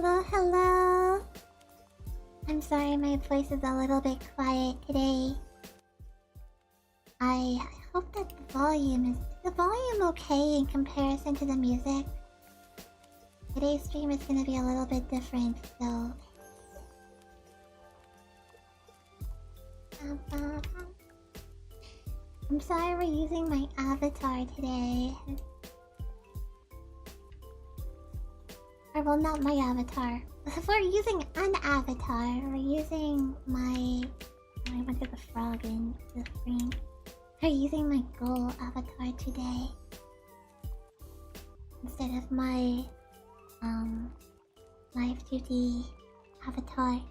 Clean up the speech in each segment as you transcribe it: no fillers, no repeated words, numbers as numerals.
Hello, hello. I'm sorry my voice is a little bit quiet today. I hope that the volume okay in comparison to the music? Today's stream is gonna be a little bit different, so... I'm sorry we're using my avatar today. Or well, not my avatar. If we're using an avatar, we're using my... I went to the frog in the screen. We're using my goal avatar today. Instead of my... live duty avatar.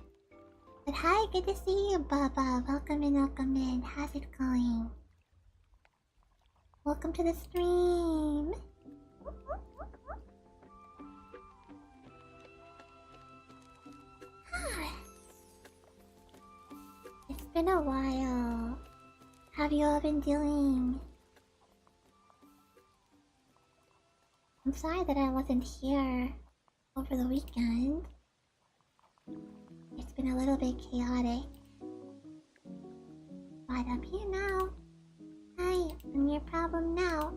But hi, good to see you, Baba. Welcome in, welcome in. How's it going? Welcome to the stream. It's been a while. How have you all been doing? I'm sorry that I wasn't here over the weekend. It's been a little bit chaotic. But I'm here now. Hi, I'm your problem now.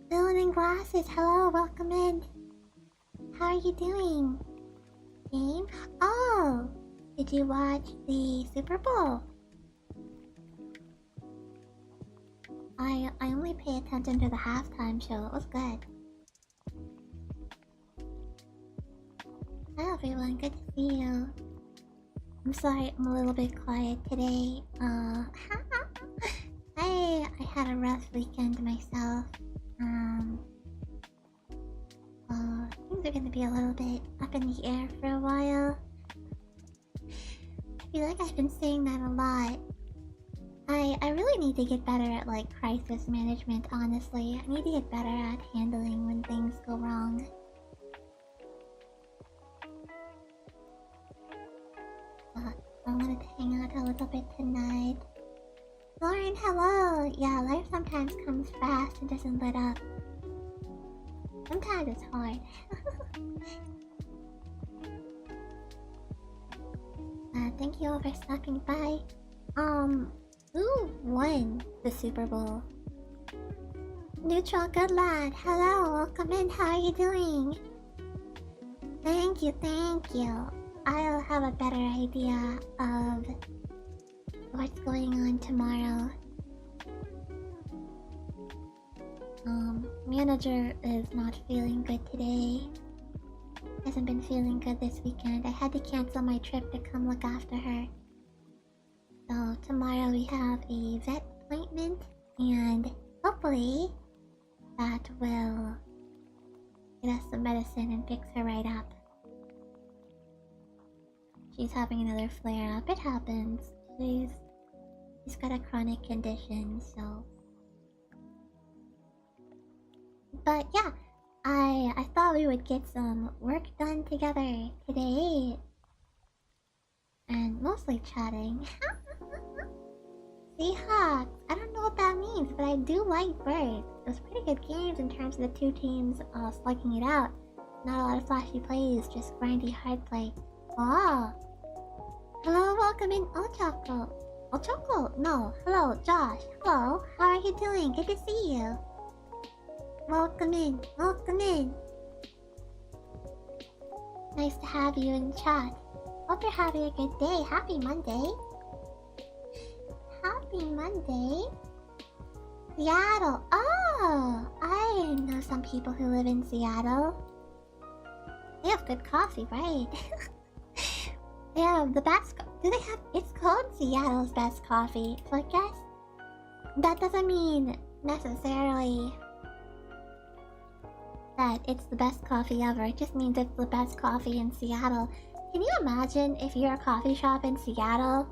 Villain in glasses, hello, welcome in. How are you doing? Game? Oh! Did you watch the Super Bowl? I only pay attention to the halftime show. It was good. Hi everyone, good to see you. I'm sorry I'm a little bit quiet today. I had a rough weekend myself. Things are gonna be a little bit up in the air for a while. I feel like I've been saying that a lot. I really need to get better at like crisis management, honestly. I need to get better at handling when things go wrong. But I wanted to hang out a little bit tonight. Lauren, hello! Yeah, life sometimes comes fast and doesn't let up. Sometimes it's hard. Thank you all for stopping by. Who won the Super Bowl? Neutral, good lad. Hello, welcome in. How are you doing? Thank you, thank you. I'll have a better idea of what's going on tomorrow. Manager is not feeling good today. Hasn't been feeling good this weekend. I had to cancel my trip to come look after her. So tomorrow we have a vet appointment and hopefully that will get us some medicine and fix her right up. She's having another flare up. It happens. She's got a chronic condition, so... But yeah, I thought we would get some work done together today. And mostly chatting. Seahawks! I don't know what that means, but I do like birds. It was pretty good games in terms of the two teams slugging it out. Not a lot of flashy plays, just grindy hard play. Oh! Hello, welcome in Ochako. Ochako? No. Hello, Josh. Hello. How are you doing? Good to see you. Welcome in. Welcome in. Nice to have you in chat. Hope you're having a good day. Happy Monday. Happy Monday. Seattle. Oh! I know some people who live in Seattle. They have good coffee, right? They have the best... Do they have... It's called Seattle's best coffee. So I guess... that doesn't mean necessarily... that it's the best coffee ever. It just means it's the best coffee in Seattle. Can you imagine if you're a coffee shop in Seattle?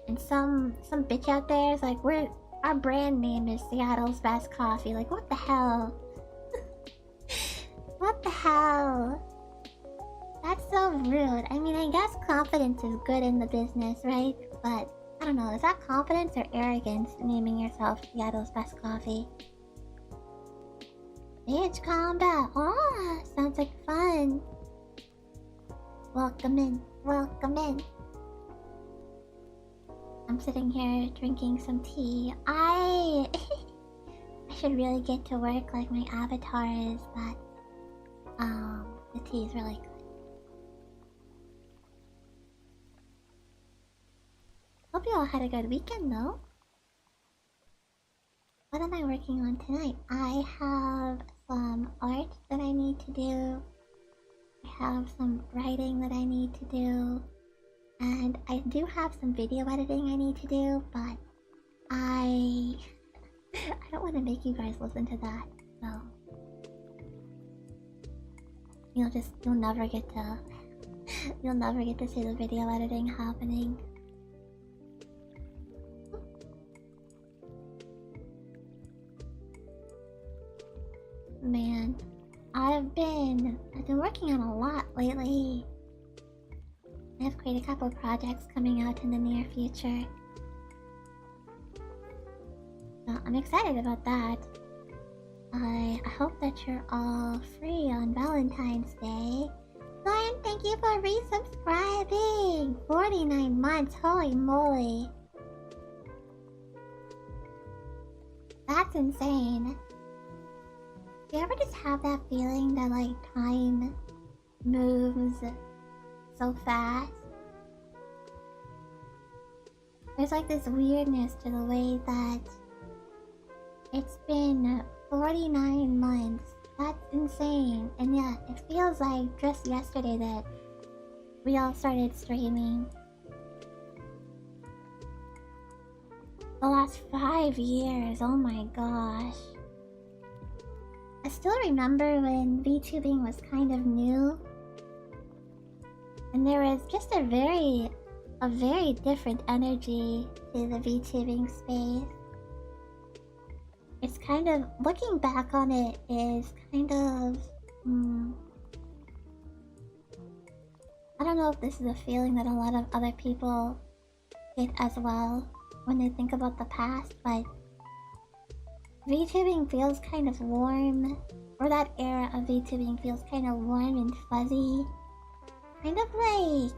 And some bitch out there is like, our brand name is Seattle's best coffee. Like, what the hell? What the hell? That's so rude. I mean, I guess confidence is good in the business, right? But, I don't know, is that confidence or arrogance naming yourself Seattle's best coffee? Stage combat. Oh, sounds like fun. Welcome in. Welcome in. I'm sitting here drinking some tea. I should really get to work like my avatar is, but the tea is really good. Hope you all had a good weekend though. What am I working on tonight? I have some art that I need to do. I have some writing that I need to do. And I do have some video editing I need to do, but I don't want to make you guys listen to that, so you'll never get to see the video editing happening. Man, I've been working on a lot lately. I have quite a couple of projects coming out in the near future. So I'm excited about that. I hope that you're all free on Valentine's Day. Lion, thank you for resubscribing! 49 months, holy moly. That's insane. Do you ever just have that feeling that like time moves so fast? There's like this weirdness to the way that it's been 49 months. That's insane. And yeah, it feels like just yesterday that we all started streaming. The last 5 years, oh my gosh. I still remember when VTubing was kind of new. And there was just a very different energy to the VTubing space. It's kind of, looking back on it is kind of, I don't know if this is a feeling that a lot of other people get as well when they think about the past, but VTubing feels kind of warm, or that era of VTubing feels kind of warm and fuzzy. Kind of like,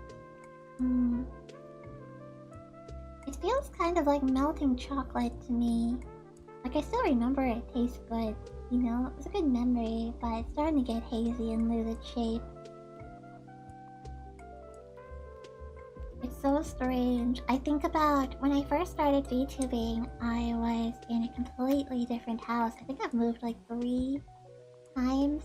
it feels kind of like melting chocolate to me. Like, I still remember it tastes good, you know? It was a good memory, but it's starting to get hazy and lose its shape. It's so strange. I think about when I first started VTubing, I was in a completely different house. I think I've moved like 3 times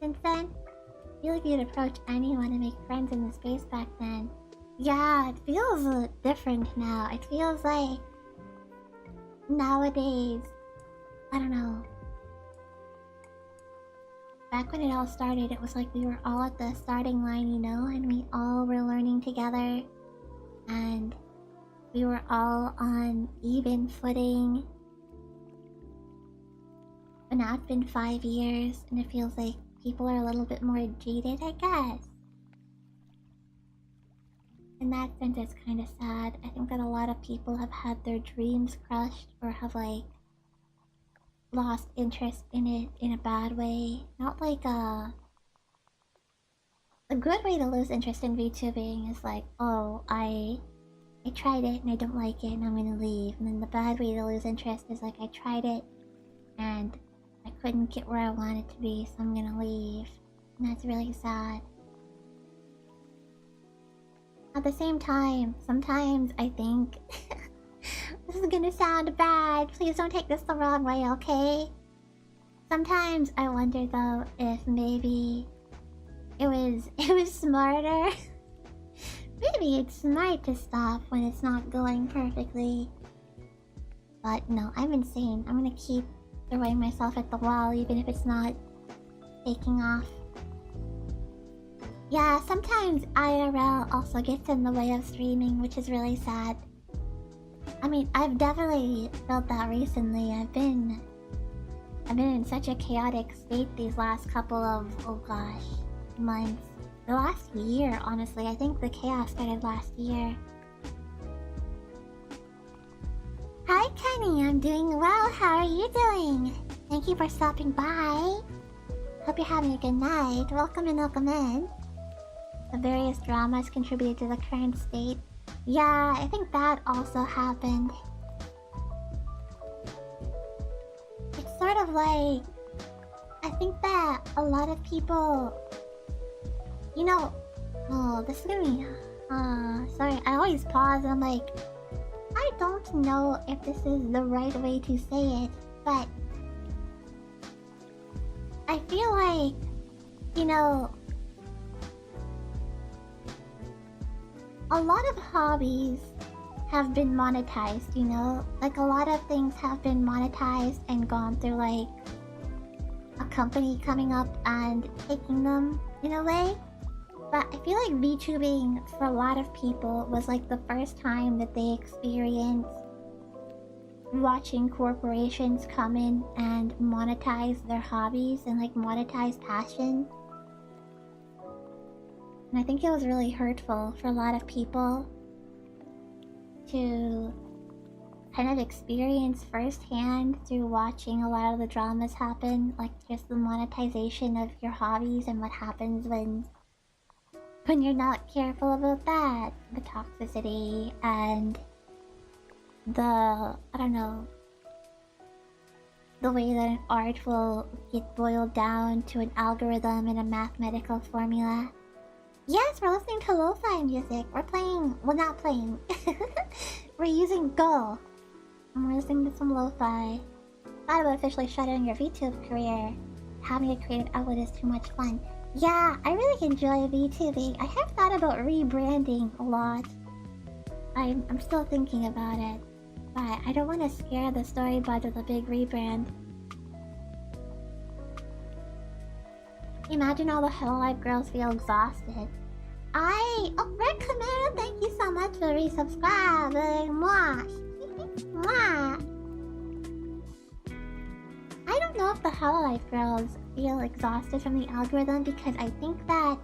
since then. I feel like you'd approach anyone and make friends in the space back then. Yeah, it feels different now. It feels like nowadays, I don't know. Back when it all started, it was like we were all at the starting line, you know, and we all were learning together, and we were all on even footing. But now it's been 5 years, and it feels like people are a little bit more jaded, I guess. In that sense, it's kind of sad. I think that a lot of people have had their dreams crushed, or have like lost interest in it in a bad way. Not like a good way to lose interest in VTubing is like, oh, I tried it and I don't like it and I'm gonna leave. And then the bad way to lose interest is like, I tried it and I couldn't get where I wanted to be, so I'm gonna leave. And that's really sad. At the same time, sometimes I think this is gonna sound bad. Please don't take this the wrong way, okay? Sometimes I wonder though if maybe it was smarter. Maybe it's smart to stop when it's not going perfectly. But no, I'm insane. I'm gonna keep throwing myself at the wall even if it's not taking off. Yeah, sometimes IRL also gets in the way of streaming, which is really sad. I mean, I've definitely felt that recently. I've been in such a chaotic state these last couple of, oh gosh, months. The last year, honestly. I think the chaos started last year. Hi, Kenny. I'm doing well. How are you doing? Thank you for stopping by. Hope you're having a good night. Welcome in, welcome in. The various dramas contributed to the current state. Yeah, I think that also happened. It's sort of like... I think that a lot of people... You know... Oh, this is gonna be... sorry, I always pause and I'm like... I don't know if this is the right way to say it, but... I feel like... You know... A lot of hobbies have been monetized, you know? Like, a lot of things have been monetized and gone through, like... a company coming up and taking them, in a way. But I feel like VTubing, for a lot of people, was like the first time that they experienced watching corporations come in and monetize their hobbies and like monetize passion. And I think it was really hurtful for a lot of people to kind of experience firsthand through watching a lot of the dramas happen, like just the monetization of your hobbies and what happens when you're not careful about that. The toxicity and the, I don't know, the way that an art will get boiled down to an algorithm and a mathematical formula. Yes, we're listening to lo-fi music. We're playing, well, not playing. We're using Go. And we're listening to some lo-fi. Thought about officially shutting your VTube career. Having a creative outlet is too much fun. Yeah, I really enjoy VTubing. I have thought about rebranding a lot. I'm still thinking about it. But I don't want to scare the story bud with a big rebrand. Imagine all the Hololive girls feel exhausted. Oh, Red Camaro, thank you so much for resubscribing. Mwah. Mwah. I don't know if the Hololive girls feel exhausted from the algorithm because I think that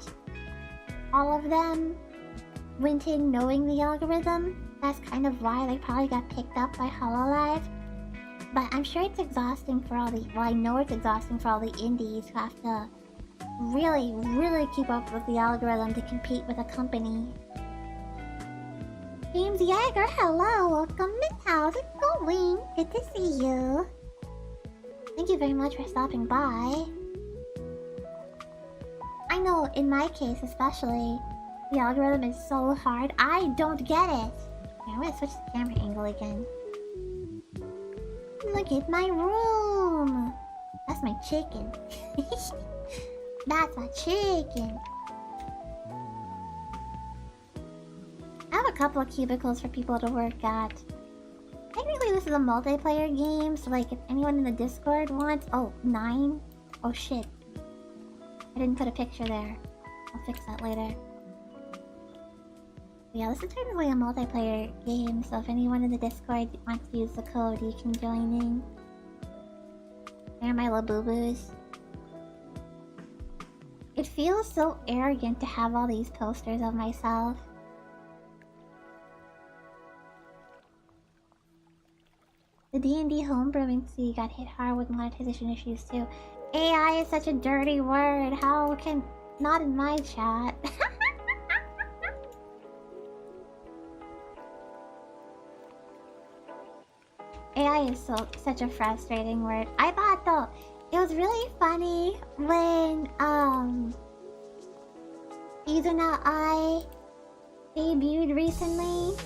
all of them went in knowing the algorithm. That's kind of why they probably got picked up by Hololive. But I'm sure it's exhausting for all the... Well, I know it's exhausting for all the indies who have to really, really keep up with the algorithm to compete with a company. James Yeager, hello, welcome in. How's it going? Good to see you. Thank you very much for stopping by. I know, in my case especially, the algorithm is so hard. I don't get it. Okay, I'm gonna switch the camera angle again. Look at my room. That's my chicken. That's my chicken. I have a couple of cubicles for people to work at. Technically this is a multiplayer game, so like if anyone in the Discord wants... Oh, 9? Oh shit. I didn't put a picture there. I'll fix that later. Yeah, this is technically a multiplayer game, so if anyone in the Discord wants to use the code, you can join in. They're my Labubu's. It feels so arrogant to have all these posters of myself. The D&D homebrewing scene got hit hard with monetization issues too. AI is such a dirty word. How can... Not in my chat. AI is such a frustrating word. I thought though, it was really funny when Izuna I debuted recently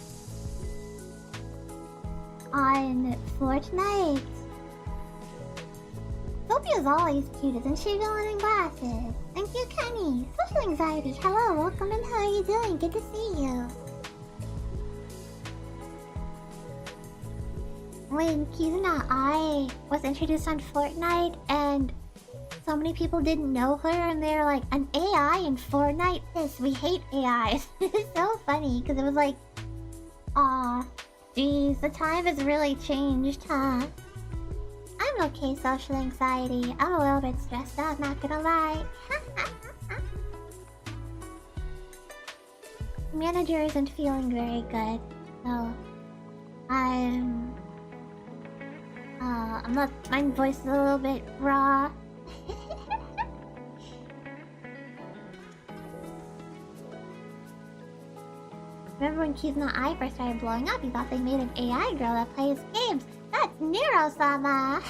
on Fortnite. Sofia's always cute, isn't she? Villain in glasses. Thank you, Kenny. Social anxiety. Hello, welcome in. How are you doing? Good to see you. When Kizuna I was introduced on Fortnite and so many people didn't know her and they were like, an AI in Fortnite? This, we hate AIs. It's so funny because it was like, aw, geez, the time has really changed, huh? I'm okay, social anxiety. I'm a little bit stressed out, not gonna lie. Manager isn't feeling very good, so I'm not. My voice is a little bit raw. Remember when Kizuna Eye first started blowing up, you thought they made an AI girl that plays games? That's Nero-sama!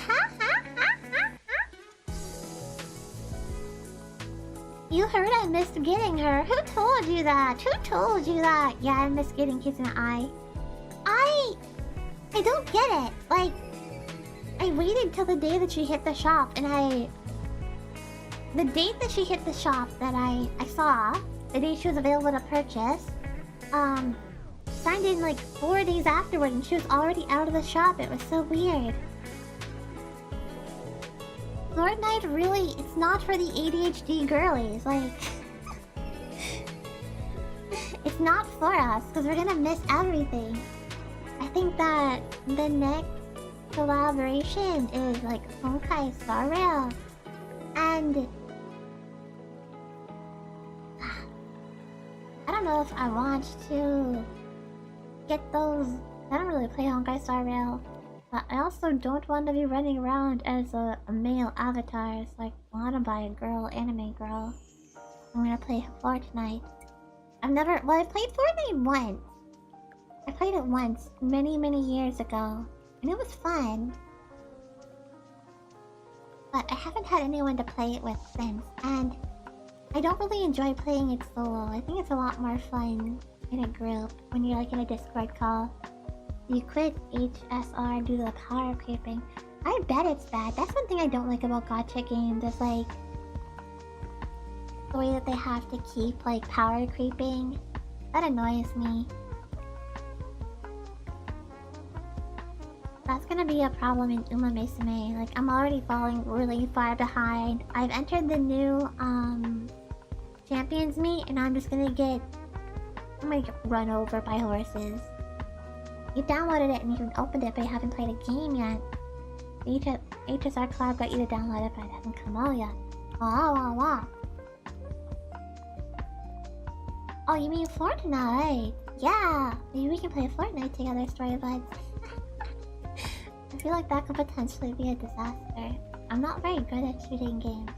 You heard I missed getting her. Who told you that? Who told you that? Yeah, I missed getting Kizuna Eye. I don't get it. Like, I waited till the day that she hit the shop, and the date that she hit the shop that I saw, the day she was available to purchase, signed in like 4 days afterward, and she was already out of the shop. It was so weird. Fortnite really, it's not for the ADHD girlies, like... It's not for us, because we're gonna miss everything. I think that the next collaboration is like Honkai Star Rail. And... I don't know if I want to get those... I don't really play Honkai Star Rail. But I also don't want to be running around as a male avatar. It's like, I want to buy a girl, anime girl. I'm gonna play Fortnite. I've played Fortnite once. I played it once, many years ago. And it was fun. But I haven't had anyone to play it with since. And I don't really enjoy playing it solo. I think it's a lot more fun in a group when you're like in a Discord call. You quit HSR due to the power creeping. I bet it's bad. That's one thing I don't like about gacha games. Is like the way that they have to keep like power creeping. That annoys me. That's gonna be a problem in Umamusume. Like, I'm already falling really far behind. I've entered the new Champions meet, and I'm gonna get run over by horses. You downloaded it and you opened it, but you haven't played a game yet. The HSR Cloud got you to download it, but it hasn't come out yet. Wow. Oh, you mean Fortnite? Yeah! Maybe we can play Fortnite together, Story Buds. I feel like that could potentially be a disaster. I'm not very good at shooting games.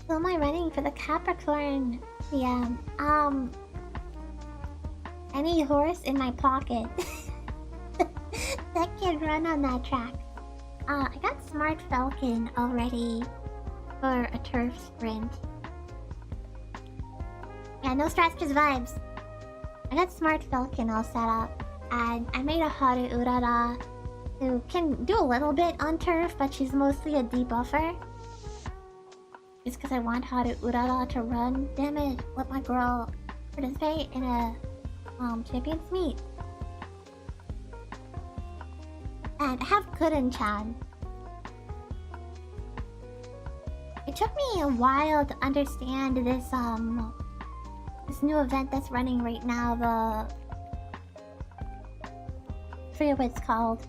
So am I running for the Capricorn PM? Any horse in my pocket that can run on that track. I got Smart Falcon already for a turf sprint. Yeah, no stress, just vibes. I got Smart Falcon all set up, and I made a Haru Urara who can do a little bit on turf, but she's mostly a debuffer. It's because I want Haru Urara to run. Damn it, let my girl participate in a champions meet. And I have Kuren-chan. It took me a while to understand this this new event that's running right now, I forget what it's called.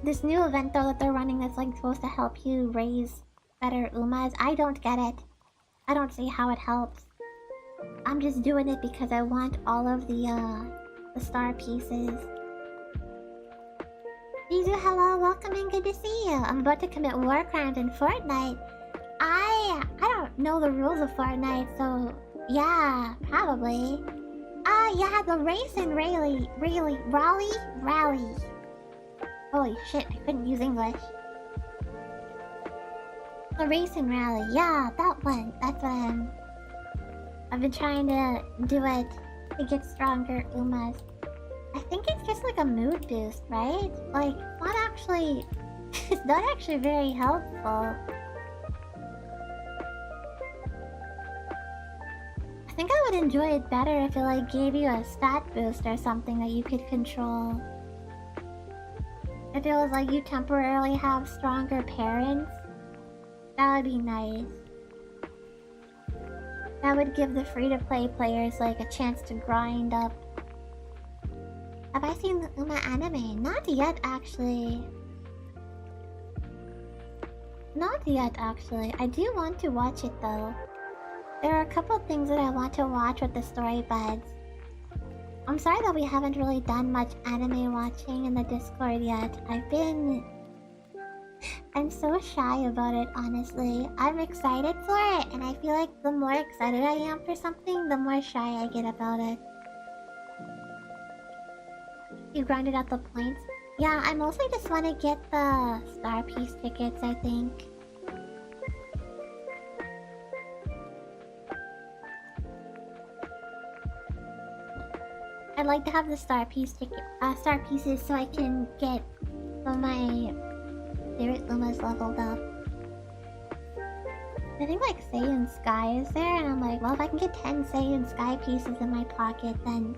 This new event though that they're running that's like supposed to help you raise better Umas. I don't get it. I don't see how it helps. I'm just doing it because I want all of the star pieces. Mizu, hello, welcome and good to see you. I'm about to commit war crimes in Fortnite. I don't know the rules of Fortnite, so yeah, probably. Yeah, the race and rally. Holy shit, I couldn't use English. The race and rally, yeah, that one. That's what I've been trying to do it to get stronger Umas. I think it's just like a mood boost, right? Like, it's not actually very helpful. I think I would enjoy it better if it like gave you a stat boost or something that you could control. If it was like you temporarily have stronger parents, that would be nice. That would give the free-to-play players like a chance to grind up. Have I seen the Uma anime? Not yet, actually. Not yet, actually. I do want to watch it though. There are a couple of things that I want to watch with the story buds. I'm sorry that we haven't really done much anime watching in the Discord yet. I'm so shy about it, honestly. I'm excited for it, and I feel like the more excited I am for something, the more shy I get about it. You grinded out the points? Yeah, I mostly just want to get the Star Piece tickets, I think. I'd like to have the Star Pieces so I can get some of my favorite Lumas leveled up. I think like Saiyan Sky is there, and I'm like, well, if I can get 10 Saiyan Sky pieces in my pocket, then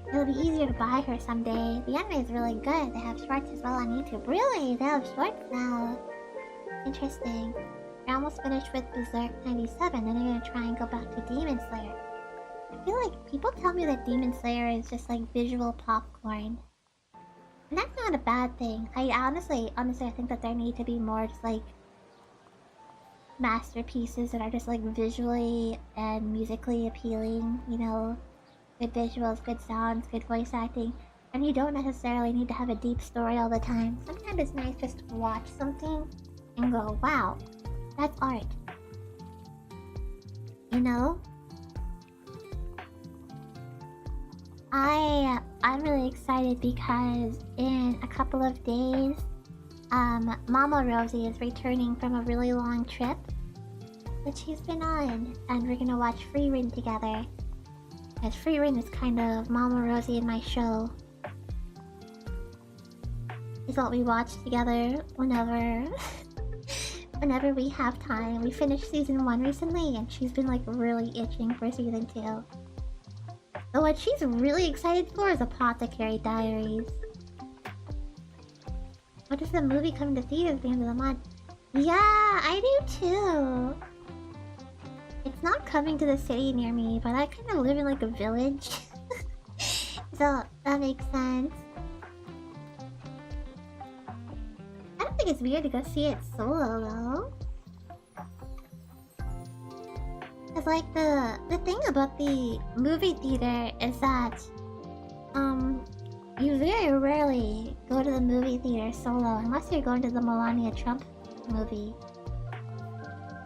it'll be easier to buy her someday. The anime is really good. They have shorts as well on YouTube. Really? They have shorts now? Interesting. We're almost finished with Berserk 97, then I'm gonna try and go back to Demon Slayer. I feel like people tell me that Demon Slayer is just like visual popcorn. And that's not a bad thing. I honestly, I think that there need to be more just like masterpieces that are just like visually and musically appealing, you know? Good visuals, good sounds, good voice acting. And you don't necessarily need to have a deep story all the time. Sometimes it's nice just to watch something and go, wow, that's art. You know? I'm really excited because in a couple of days, Mama Rosie is returning from a really long trip that she's been on, and we're gonna watch Frieren together. Because Frieren is kind of Mama Rosie in my show. It's what we watch together whenever we have time. We finished season 1 recently, and she's been like really itching for season 2. So what she's really excited for is Apothecary Diaries. What is the movie coming to theaters at the end of the month? Yeah, I do too. It's not coming to the city near me, but I kind of live in like a village. So that makes sense. I don't think it's weird to go see it solo though. Cause like the thing about the movie theater is that you very rarely go to the movie theater solo unless you're going to the Melania Trump movie.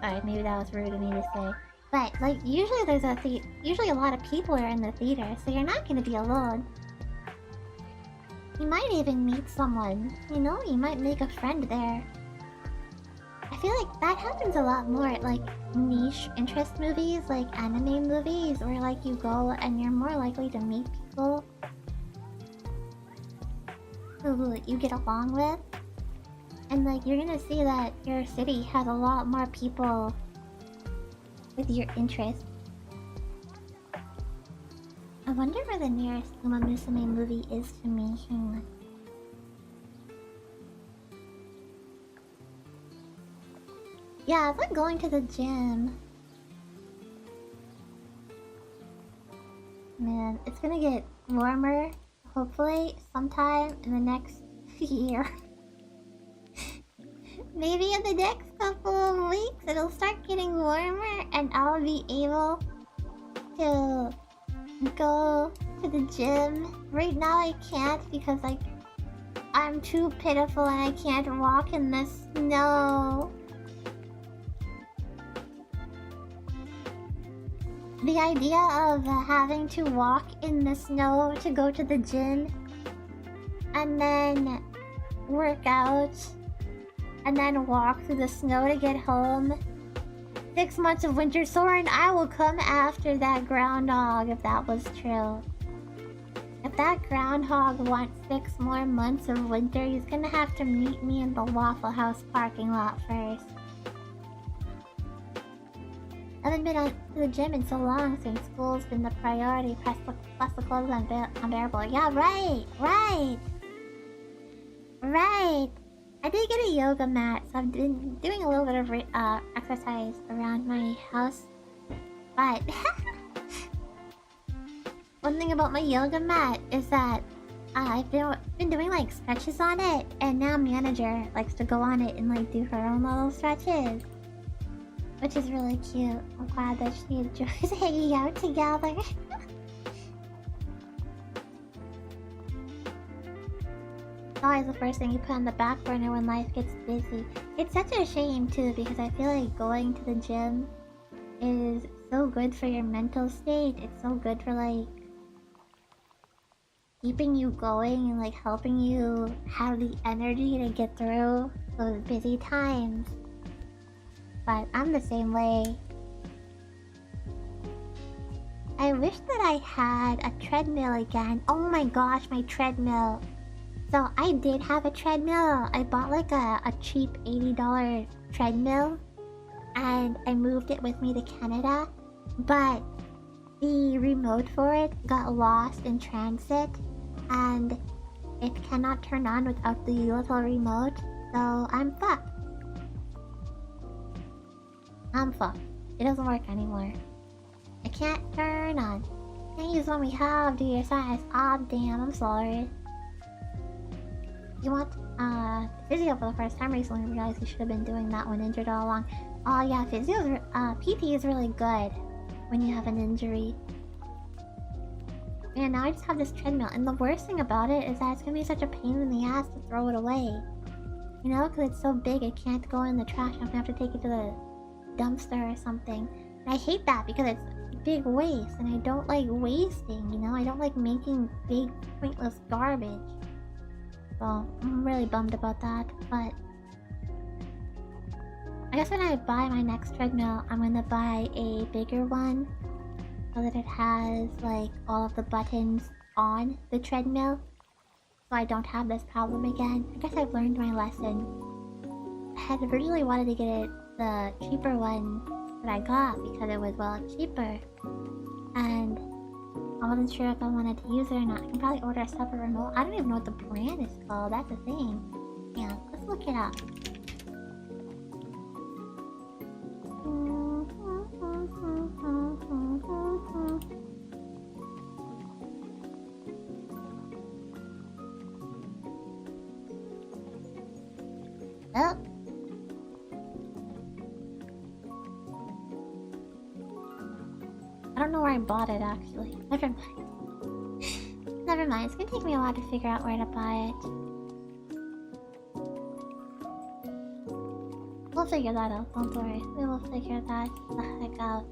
Alright, maybe that was rude of me to say. But like usually there's usually a lot of people are in the theater, so you're not gonna be alone. You might even meet someone, you know? You might make a friend there. I feel like that happens a lot more at like niche interest movies, like anime movies, where like you go and you're more likely to meet people who you get along with. And like you're gonna see that your city has a lot more people with your interests. I wonder where the nearest Uma Musume movie is to me. Yeah, it's like going to the gym. Man, it's gonna get warmer, hopefully, sometime in the next year. Maybe in the next couple of weeks it'll start getting warmer and I'll be able to go to the gym. Right now I can't because like I'm too pitiful and I can't walk in the snow. The idea of having to walk in the snow to go to the gym and then work out and then walk through the snow to get home. 6 months of winter, Soren, I will come after that groundhog if that was true. If that groundhog wants 6 more months of winter, he's gonna have to meet me in the Waffle House parking lot first. I haven't been to the gym in so long since school's been the priority, plus the clothes unbearable. Yeah, right! I did get a yoga mat, so I've been doing a little bit of exercise around my house. But one thing about my yoga mat is that I've been doing like stretches on it, and now manager likes to go on it and like do her own little stretches. which is really cute. I'm glad that she enjoys hanging out together. It's always the first thing you put on the back burner when life gets busy. It's such a shame too, because I feel like going to the gym is so good for your mental state. It's so good for like keeping you going and like helping you have the energy to get through those busy times. But I'm the same way. I wish that I had a treadmill again. Oh my gosh, my treadmill. So I did have a treadmill. I bought like a cheap $80 treadmill and I moved it with me to Canada. But the remote for it got lost in transit and it cannot turn on without the little remote. So I'm fucked. I'm fucked. It doesn't work anymore. I can't turn on. Can't use one we have to your size. Aw, damn, I'm sorry. You want physio for the first time recently? Realized you should have been doing that when injured all along. Oh yeah, PT is really good when you have an injury. And now I just have this treadmill, and the worst thing about it is that it's gonna be such a pain in the ass to throw it away. You know, because it's so big, it can't go in the trash. I'm gonna have to take it to the dumpster or something. And I hate that because it's big waste, and I don't like wasting. You know, I don't like making big pointless garbage. So I'm really bummed about that, but I guess when I buy my next treadmill, I'm gonna buy a bigger one so that it has like all of the buttons on the treadmill, so I don't have this problem again. I guess I've learned my lesson. I had really wanted to get it the cheaper one that I got because it was well cheaper, and I wasn't sure if I wanted to use it or not. I can probably order a separate remote. I don't even know what the brand is called. That's the thing. Yeah, let's look it up. Oh. I don't know where I bought it actually. Never mind. Never mind. It's gonna take me a while to figure out where to buy it. We'll figure that out. Don't worry. We will figure that the heck out.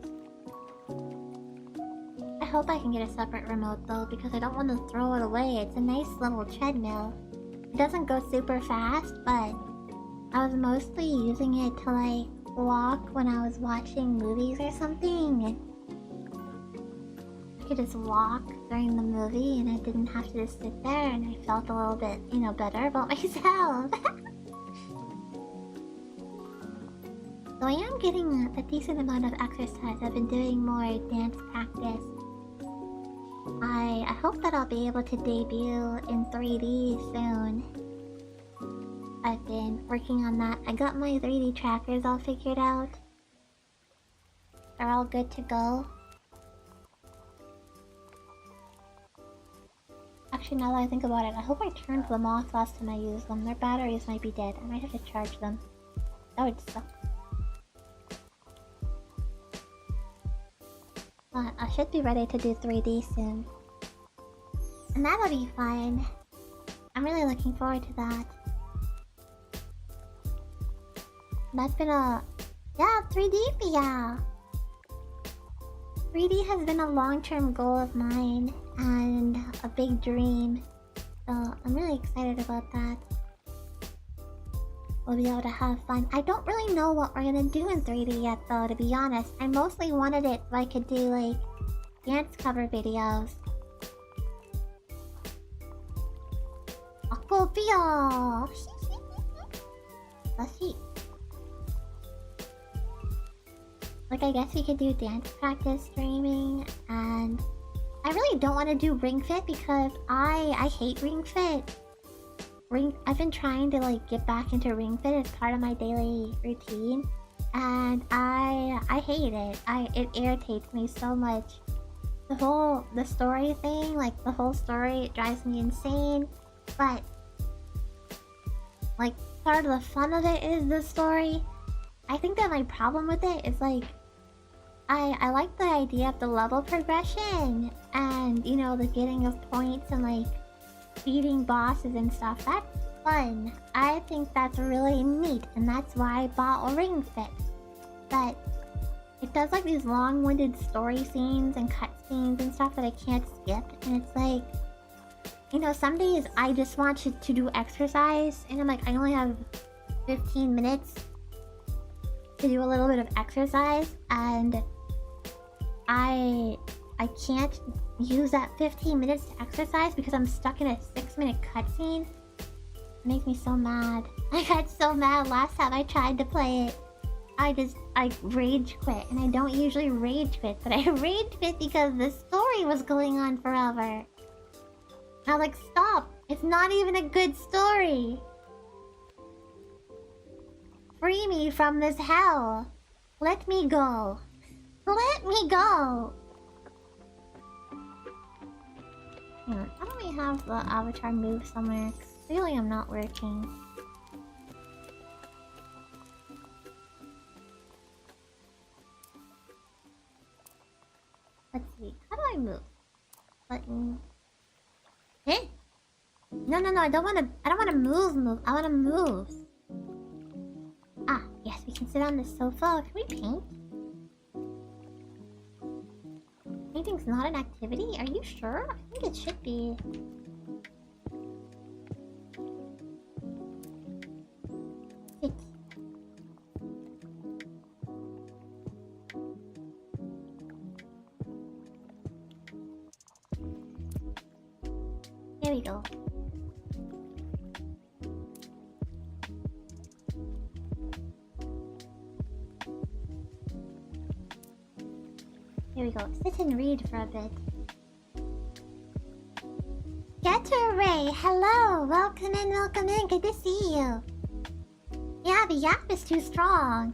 I hope I can get a separate remote though, because I don't want to throw it away. It's a nice little treadmill. It doesn't go super fast, but I was mostly using it to like walk when I was watching movies or something. I could just walk during the movie and I didn't have to just sit there, and I felt a little bit, you know, better about myself. So I am getting a decent amount of exercise. I've been doing more dance practice. I hope that I'll be able to debut in 3D soon. I've been working on that. I got my 3D trackers all figured out. They're all good to go. Actually, now that I think about it, I hope I turned them off last time I used them. Their batteries might be dead. I might have to charge them. That would suck. But I should be ready to do 3D soon. And that'll be fine. I'm really looking forward to that. That's been a... Yeah, 3D for ya! 3D has been a long-term goal of mine and a big dream. So I'm really excited about that. We'll be able to have fun. I don't really know what we're gonna do in 3D yet though, to be honest. I mostly wanted it so I could do like dance cover videos. Sofiya! Let's see. Like, I guess we could do dance practice streaming, and I really don't want to do Ring Fit because I hate Ring Fit. I've been trying to like get back into Ring Fit as part of my daily routine, and I hate it. It irritates me so much. The story thing, like the whole story, it drives me insane. But like part of the fun of it is the story, I think that my problem with it is like I like the idea of the level progression and, you know, the getting of points and like beating bosses and stuff. That's fun. I think that's really neat, and that's why I bought a Ring Fit. But it does like these long-winded story scenes and cutscenes and stuff that I can't skip, and it's like, you know, some days I just want to do exercise, and I'm like, I only have 15 minutes to do a little bit of exercise, and I can't use that 15 minutes to exercise because I'm stuck in a 6-minute cutscene. It makes me so mad. I got so mad last time I tried to play it. I rage quit, and I don't usually rage quit, but I rage quit because the story was going on forever. I was like, stop! It's not even a good story! Free me from this hell! Let me go! Let me go! Why don't we have the avatar move somewhere? Clearly I'm not working. Let's see. How do I move? Button. Eh? No, I don't wanna move. I wanna move. Ah, yes, we can sit on the sofa. Can we paint? Painting's not an activity? Are you sure? I think it should be. Sit. There we go. Here we go. Sit and read for a bit. Getter Ray, hello! Welcome in. Good to see you. Yeah, the yap is too strong.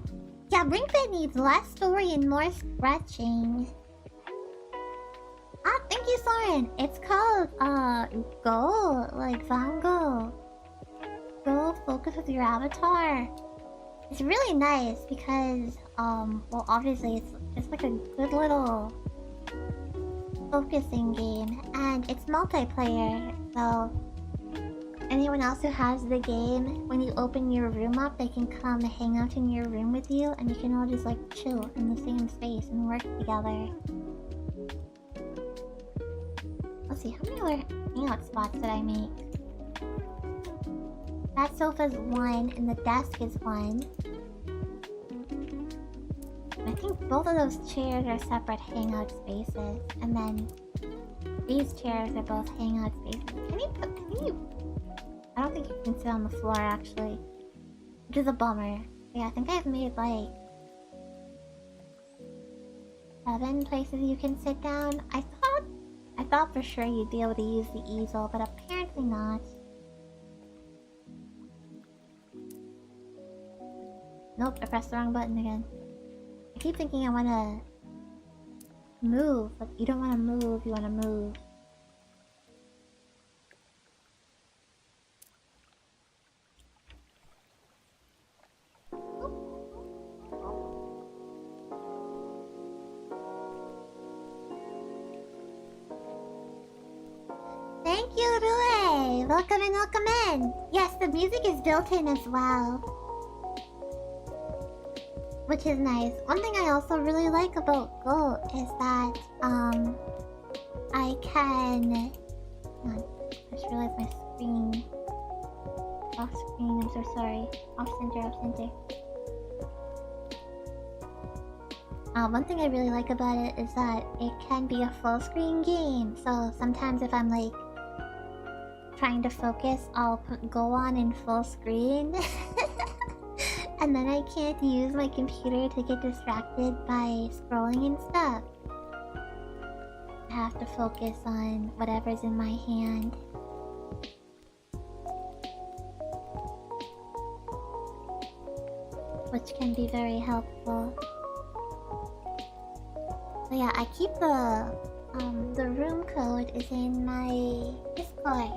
Yeah, Ring Fit needs less story and more stretching. Ah, thank you, Soren. It's called, Go, like Van Gogh. Go focus with your avatar. It's really nice because, well, obviously it's just like a good little focusing game, and it's multiplayer, so anyone else who has the game, when you open your room up, they can come hang out in your room with you, and you can all just like chill in the same space and work together. Let's see, how many other hangout spots did I make? That sofa's 1, and the desk is 1. I think both of those chairs are separate hangout spaces, and then these chairs are both hangout spaces. Can you... I don't think you can sit on the floor, actually. Which is a bummer. Yeah, I think I've made, like, 7 places you can sit down. I thought for sure you'd be able to use the easel, but apparently not. Nope, I pressed the wrong button again. I keep thinking I wanna move, but you don't wanna move, you wanna move. Thank you, Rue! Welcome in! Yes, the music is built in as well. Which is nice. One thing I also really like about Go is that, I can... Hang on. I just realized my screen... Off screen, I'm so sorry. Off center. One thing I really like about it is that it can be a full screen game. So sometimes if I'm like trying to focus, I'll put Go on in full screen. And then I can't use my computer to get distracted by scrolling and stuff. I have to focus on whatever's in my hand. Which can be very helpful. So yeah, I keep the room code is in my Discord.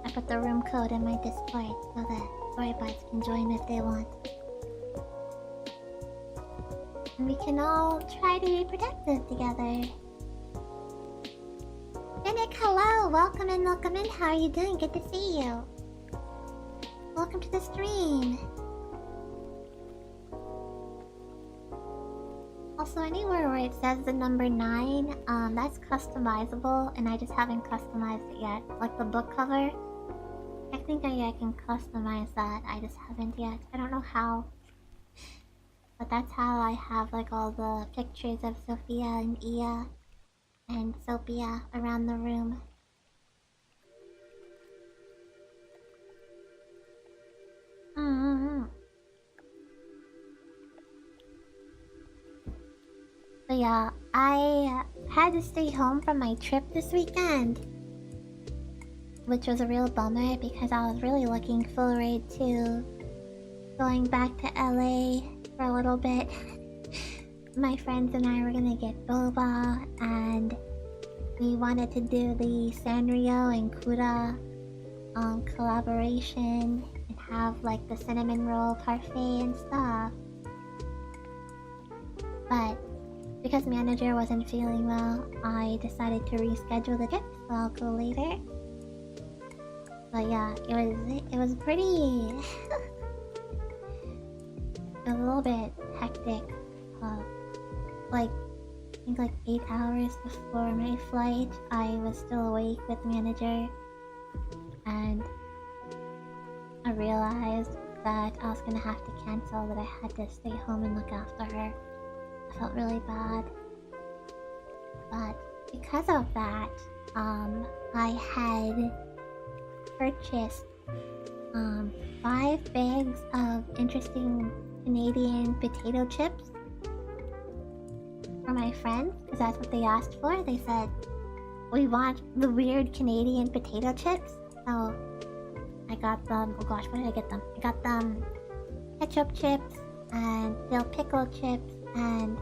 I put the room code in my Discord so that storybots can join if they want. And we can all try to be productive together. Nick, hello! Welcome in, welcome in. How are you doing? Good to see you. Welcome to the stream. Also, anywhere where it says the number 9, that's customizable, and I just haven't customized it yet. Like the book cover, technically I can customize that, I just haven't yet. I don't know how. But that's how I have like all the pictures of Sofiya and Iya and Soapia around the room. So yeah, I had to stay home from my trip this weekend, which was a real bummer because I was really looking forward to going back to LA for a little bit. My friends and I were gonna get boba, and we wanted to do the Sanrio and Kura collaboration and have like the cinnamon roll parfait and stuff. But because manager wasn't feeling well, I decided to reschedule the trip, so I'll go later. But yeah, it was pretty it was a little bit hectic. Like I think like 8 hours before my flight, I was still awake with manager, and I realized that I was gonna have to cancel, that I had to stay home and look after her. I felt really bad. But because of that, I had purchased 5 bags of interesting Canadian potato chips for my friends, because that's what they asked for. They said, we want the weird Canadian potato chips. So I got them. Oh gosh, where did I get them? I got them ketchup chips and dill pickle chips and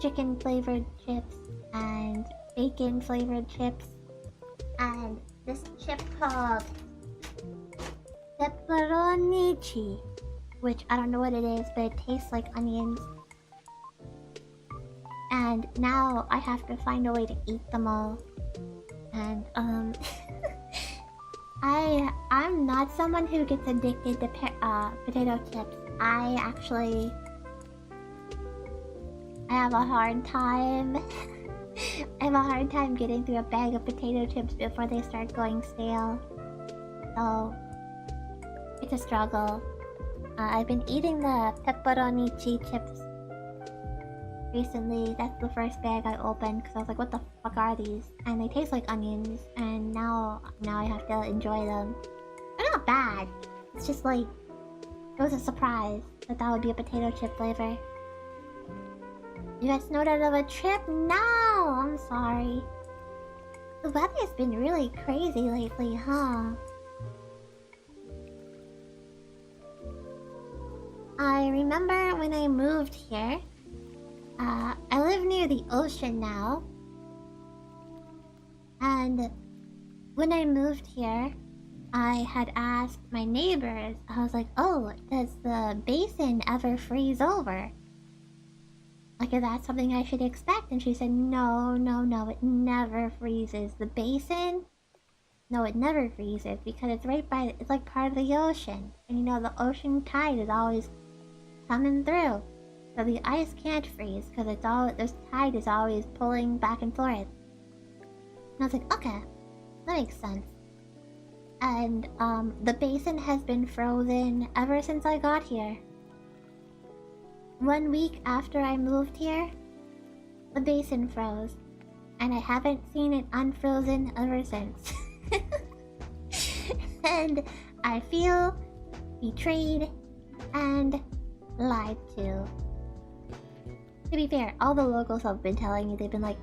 chicken flavored chips and bacon flavored chips and this chip called pepperonichi, which I don't know what it is, but it tastes like onions. And now I have to find a way to eat them all. And I'm not someone who gets addicted to potato chips. I have a hard time. I have a hard time getting through a bag of potato chips before they start going stale. So it's a struggle. I've been eating the pepperonichi chips recently. That's the first bag I opened because I was like, what the fuck are these? And they taste like onions, and now I have to enjoy them. They're not bad. It's just like, it was a surprise that would be a potato chip flavor. You got snowed out of a trip? No! I'm sorry. The weather's been really crazy lately, huh? I remember when I moved here. I live near the ocean now. And when I moved here, I had asked my neighbors, I was like, oh, does the basin ever freeze over? Like, is that something I should expect? And she said, no, it never freezes. The basin? No, it never freezes because it's it's like part of the ocean. And you know, the ocean tide is always coming through. So the ice can't freeze because this tide is always pulling back and forth. And I was like, okay, that makes sense. And the basin has been frozen ever since I got here. 1 week after I moved here, the basin froze, and I haven't seen it unfrozen ever since. And I feel betrayed and lied to. To be fair, all the locals have been telling me, they've been like,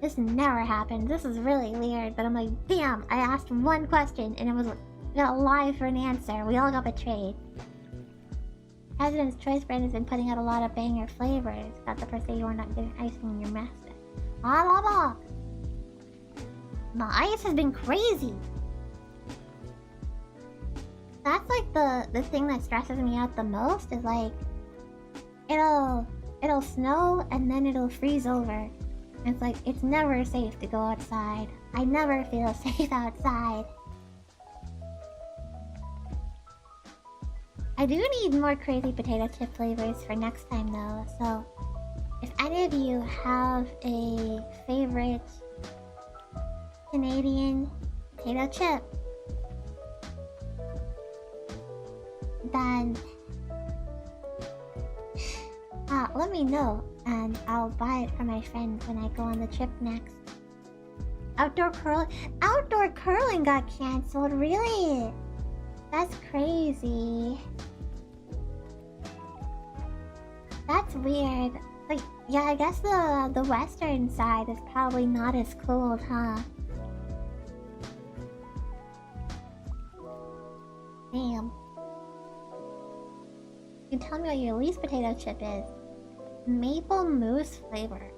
this never happened, this is really weird. But I'm like, damn, I asked one question and it was got a lie for an answer. We all got betrayed. President's Choice brand has been putting out a lot of banger flavors. Got the first day you are not getting icing in your master. Ah, the ice has been crazy. That's like the thing that stresses me out the most is like it'll it'll snow and then it'll freeze over. It's like, it's never safe to go outside. I never feel safe outside. I do need more crazy potato chip flavors for next time though, so if any of you have a favorite Canadian potato chip, then let me know and I'll buy it for my friend when I go on the trip next. Outdoor curling got cancelled, really? That's crazy. That's weird. Like, yeah, I guess the western side is probably not as cold, huh? Damn. You can tell me what your least potato chip is. Maple mousse flavor.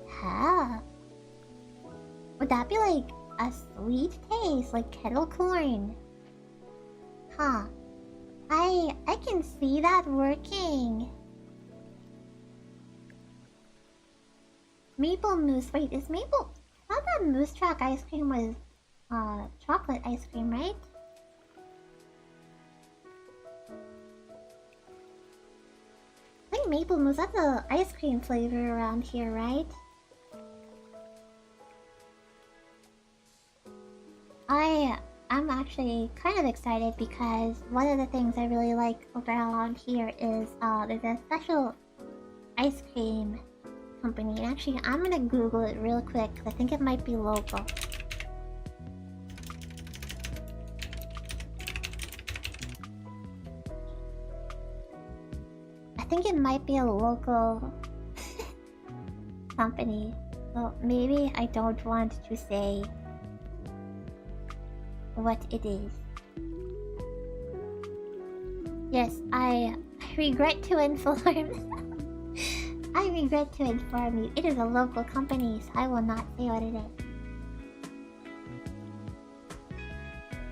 Huh. Would that be like a sweet taste, like kettle corn? Huh. I can see that working. Maple mousse. Wait, is maple... I thought that Moose Track ice cream was chocolate ice cream, right? I think maple mousse, that's a ice cream flavor around here, right? I'm actually kind of excited because one of the things I really like around here is there's a special ice cream company. And actually, I'm gonna Google it real quick because I think it might be local. I think it might be a local company. So maybe I don't want to say what it is. Yes, I regret to inform. I regret to inform you, it is a local company, so I will not say what it is.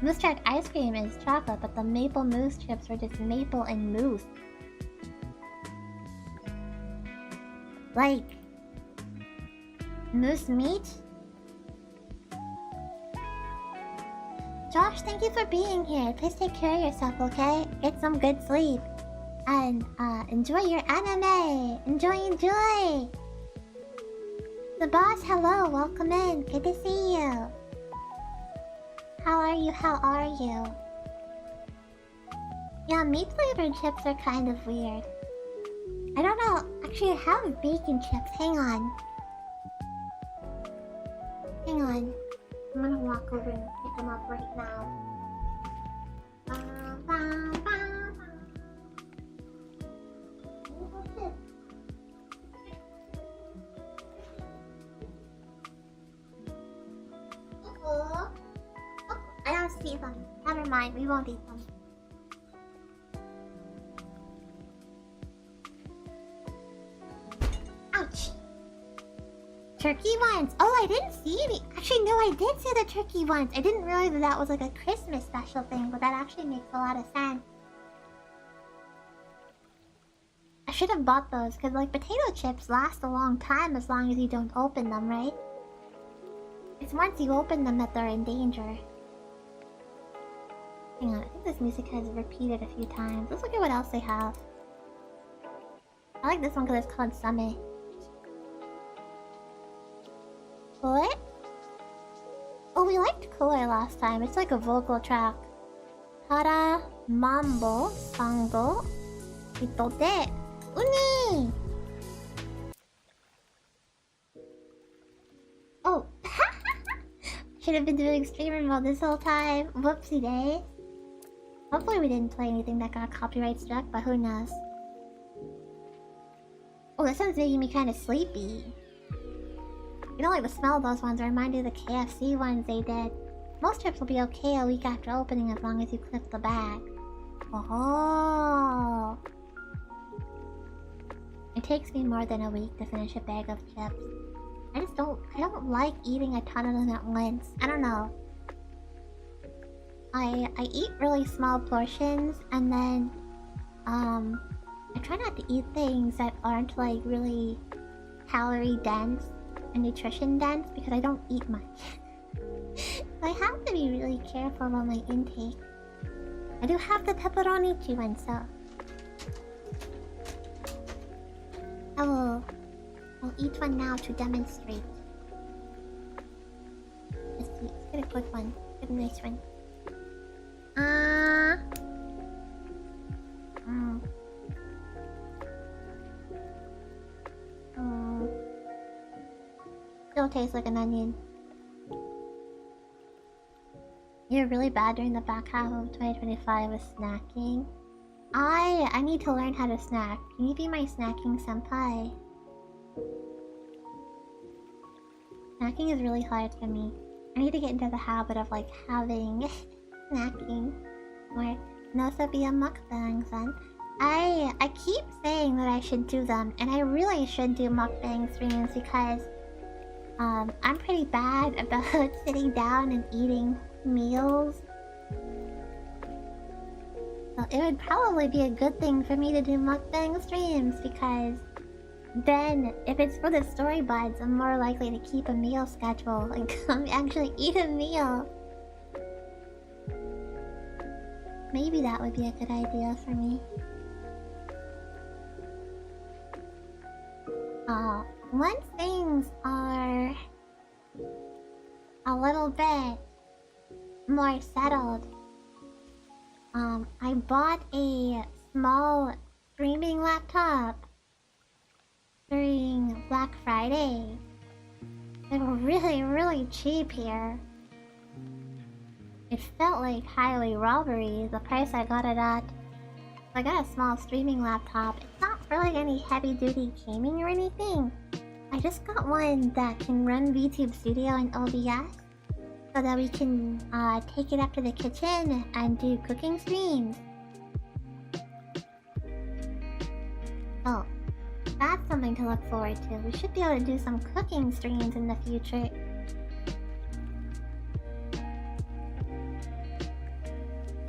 Moose Track ice cream is chocolate, but the maple mousse chips are just maple and mousse. Like moose meat? Josh, thank you for being here. Please take care of yourself, okay? Get some good sleep. And enjoy your anime! Enjoy! The boss, hello, welcome in. Good to see you. How are you? Yeah, meat flavored chips are kind of weird. I don't know. Actually, I have bacon chips. Hang on. I'm gonna walk over and pick them up right now. Oh, I don't see them. Never mind, we won't eat them. Ouch! Turkey ones! Oh, I didn't see any. Actually, no, I did see the turkey ones. I didn't realize that was like a Christmas special thing, but that actually makes a lot of sense. I should have bought those, because like potato chips last a long time as long as you don't open them, right? It's once you open them that they're in danger. Hang on, I think this music has repeated a few times. Let's look at what else they have. I like this one because it's called Summit. Koi? Oh, we liked Koi last time. It's like a vocal track. Hara, Mambo, Sango, Itote, Uni! Oh! Should have been doing streamer mode this whole time. Whoopsie days. Hopefully we didn't play anything that got copyright struck, but who knows. Oh, this one's making me kind of sleepy. You don't like the smell of those ones. It remind you of the KFC ones they did. Most chips will be okay a week after opening as long as you clip the bag. Oh. It takes me more than a week to finish a bag of chips. I don't like eating a ton of them at once. I don't know. I eat really small portions and then I try not to eat things that aren't like really calorie dense and nutrition dense because I don't eat much. So I have to be really careful about my intake. I do have the pepperoni one, so I'll eat one now to demonstrate. Let's see, let's get a quick one. Get a nice one. Still tastes like an onion. You're really bad during the back half of 2025 with snacking. I need to learn how to snack. Can you be my snacking senpai? Snacking is really hard for me. I need to get into the habit of like having snacking more. No Sofiya mukbangs then. I keep saying that I should do them, and I really should do mukbang streams because I'm pretty bad about sitting down and eating meals. So it would probably be a good thing for me to do mukbang streams because then if it's for the story buds, I'm more likely to keep a meal schedule and actually eat a meal. Maybe that would be a good idea for me. Once things are a little bit more settled, I bought a small streaming laptop during Black Friday. They were really cheap here. It felt like highway robbery, the price I got it at. I got a small streaming laptop. It's not for like any heavy duty gaming or anything. I just got one that can run VTube Studio and OBS so that we can take it up to the kitchen and do cooking streams. Oh, that's something to look forward to. We should be able to do some cooking streams in the future.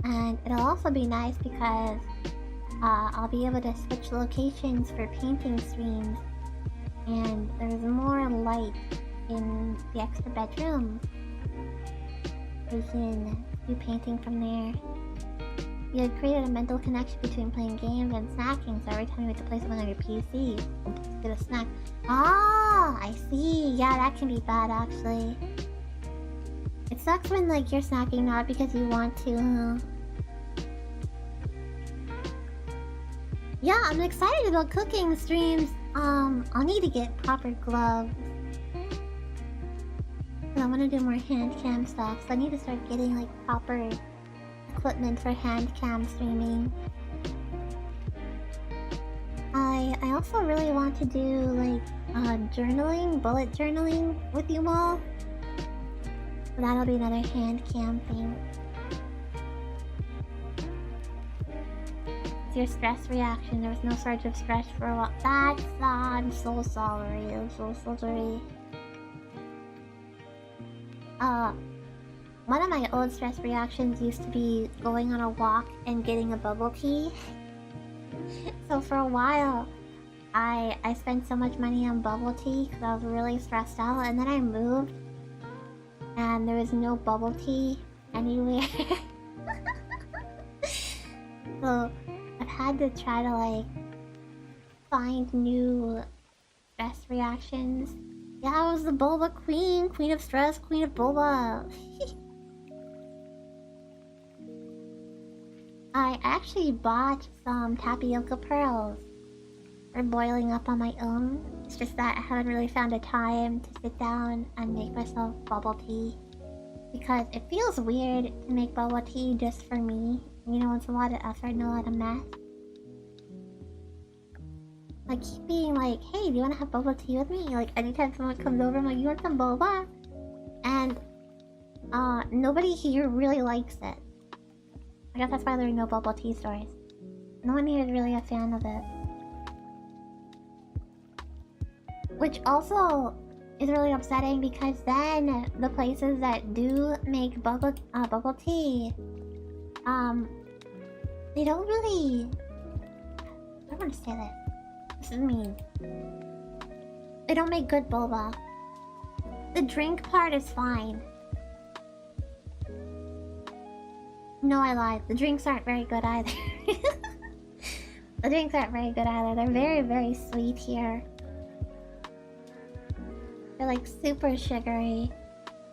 And it'll also be nice because I'll be able to switch locations for painting streams. And there's more light in the extra bedroom. We can do painting from there. You had created a mental connection between playing games and snacking, so every time you went to play something on your PC, you'll get a snack. Ah, I see. Yeah, that can be bad actually. It sucks when like you're snacking not because you want to, huh? Yeah, I'm excited about cooking streams. I'll need to get proper gloves. I want to do more hand cam stuff, so I need to start getting like proper equipment for hand cam streaming. I also really want to do like journaling, bullet journaling with you all. So that'll be another hand cam thing. It's your stress reaction. There was no surge of stress for a while. That's I'm so sorry. I'm so sorry. One of my old stress reactions used to be going on a walk and getting a bubble tea. So for a while, I spent so much money on bubble tea because I was really stressed out, and then I moved, and there was no bubble tea anywhere. So I've had to try to like find new stress reactions. Yeah, I was the boba queen, queen of stress, queen of boba. I actually bought some tapioca pearls for boiling up on my own. It's just that I haven't really found a time to sit down and make myself bubble tea. Because it feels weird to make bubble tea just for me. You know, it's a lot of effort and a lot of mess. I keep being like, hey, do you want to have bubble tea with me? Like, anytime someone comes over, I'm like, you want some boba? And, nobody here really likes it. I guess that's why there are no bubble tea stores. No one here is really a fan of it. Which also is really upsetting because then the places that do make bubble tea, they don't really I don't want to say that. This is mean. They don't make good boba. The drink part is fine. No, I lied. The drinks aren't very good either. The drinks aren't very good either. They're very, very sweet here. They're like super sugary.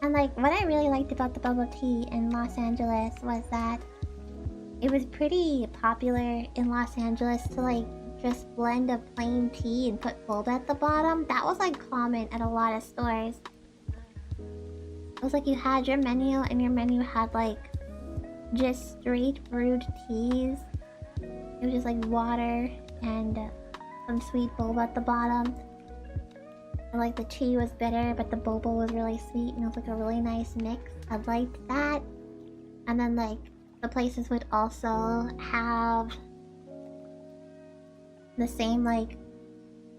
And like, what I really liked about the bubble tea in Los Angeles was that it was pretty popular in Los Angeles to like just blend a plain tea and put boba at the bottom. That was like common at a lot of stores. It was like you had your menu and your menu had like just straight brewed teas. It was just like water and some sweet boba at the bottom. And like the tea was bitter, but the boba was really sweet, and it was like a really nice mix. I liked that. And then like the places would also have the same like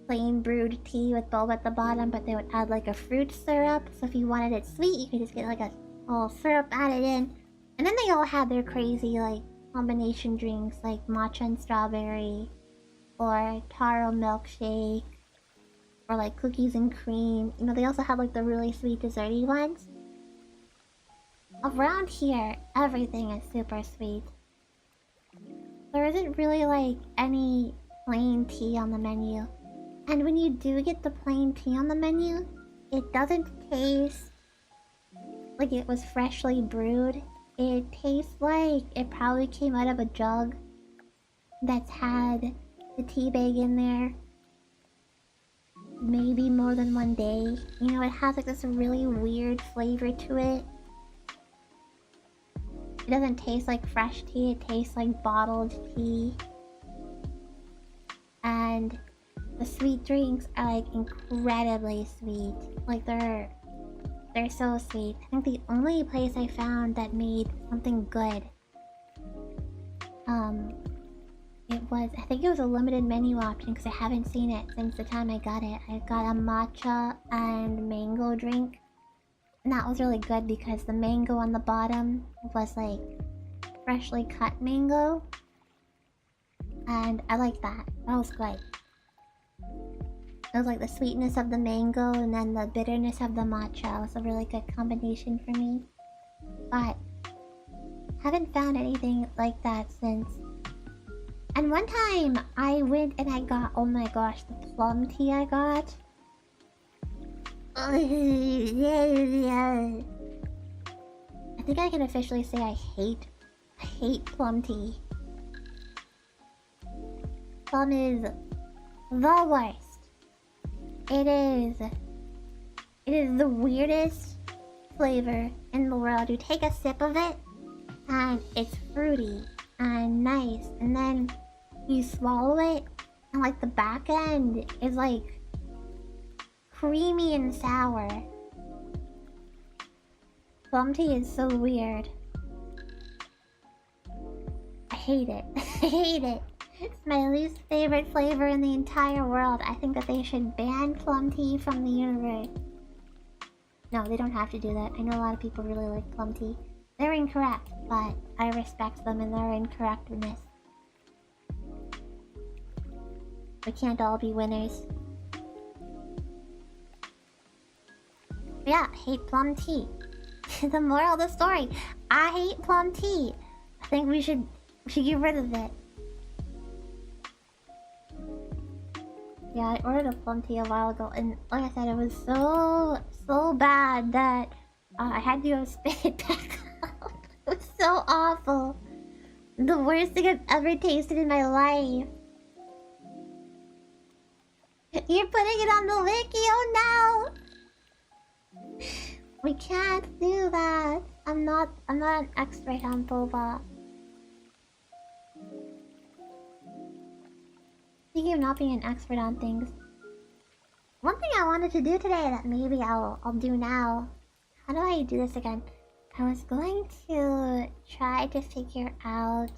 plain brewed tea with boba at the bottom, but they would add like a fruit syrup. So if you wanted it sweet, you could just get like a little syrup added in. And then they all had their crazy like combination drinks like matcha and strawberry, or taro milkshake, or like cookies and cream. You know, they also had like the really sweet desserty ones. Around here, everything is super sweet. There isn't really like any plain tea on the menu. And when you do get the plain tea on the menu, it doesn't taste like it was freshly brewed. It tastes like it probably came out of a jug that's had the tea bag in there maybe more than one day. You know, it has like this really weird flavor to it. It doesn't taste like fresh tea, it tastes like bottled tea. And the sweet drinks are like incredibly sweet. Like they're so sweet. I think the only place I found that made something good, I think it was a limited menu option because I haven't seen it since the time I got it. I got a matcha and mango drink. And that was really good because the mango on the bottom was like freshly cut mango. And I liked that. That was good. It was like the sweetness of the mango and then the bitterness of the matcha was a really good combination for me. But haven't found anything like that since. And one time I went and I got, oh my gosh, the plum tea I got. I think I can officially say I hate plum tea. Plum is the worst. It is the weirdest flavor in the world. You take a sip of it and it's fruity and nice, and then you swallow it and like the back end is like creamy and sour. Plum tea is so weird. I hate it. I hate it. It's my least favorite flavor in the entire world. I think that they should ban plum tea from the universe. No, they don't have to do that. I know a lot of people really like plum tea. They're incorrect, but I respect them in their incorrectness. We can't all be winners. Yeah, hate plum tea. The moral of the story, I hate plum tea. I think we should get rid of it. Yeah, I ordered a plum tea a while ago, and like I said, it was so bad that I had to go spit it back out. It was so awful. The worst thing I've ever tasted in my life. You're putting it on the wiki, oh no! We can't do that. I'm not an expert on boba. Speaking of not being an expert on things, one thing I wanted to do today that maybe I'll do now. How do I do this again? I was going to try to figure out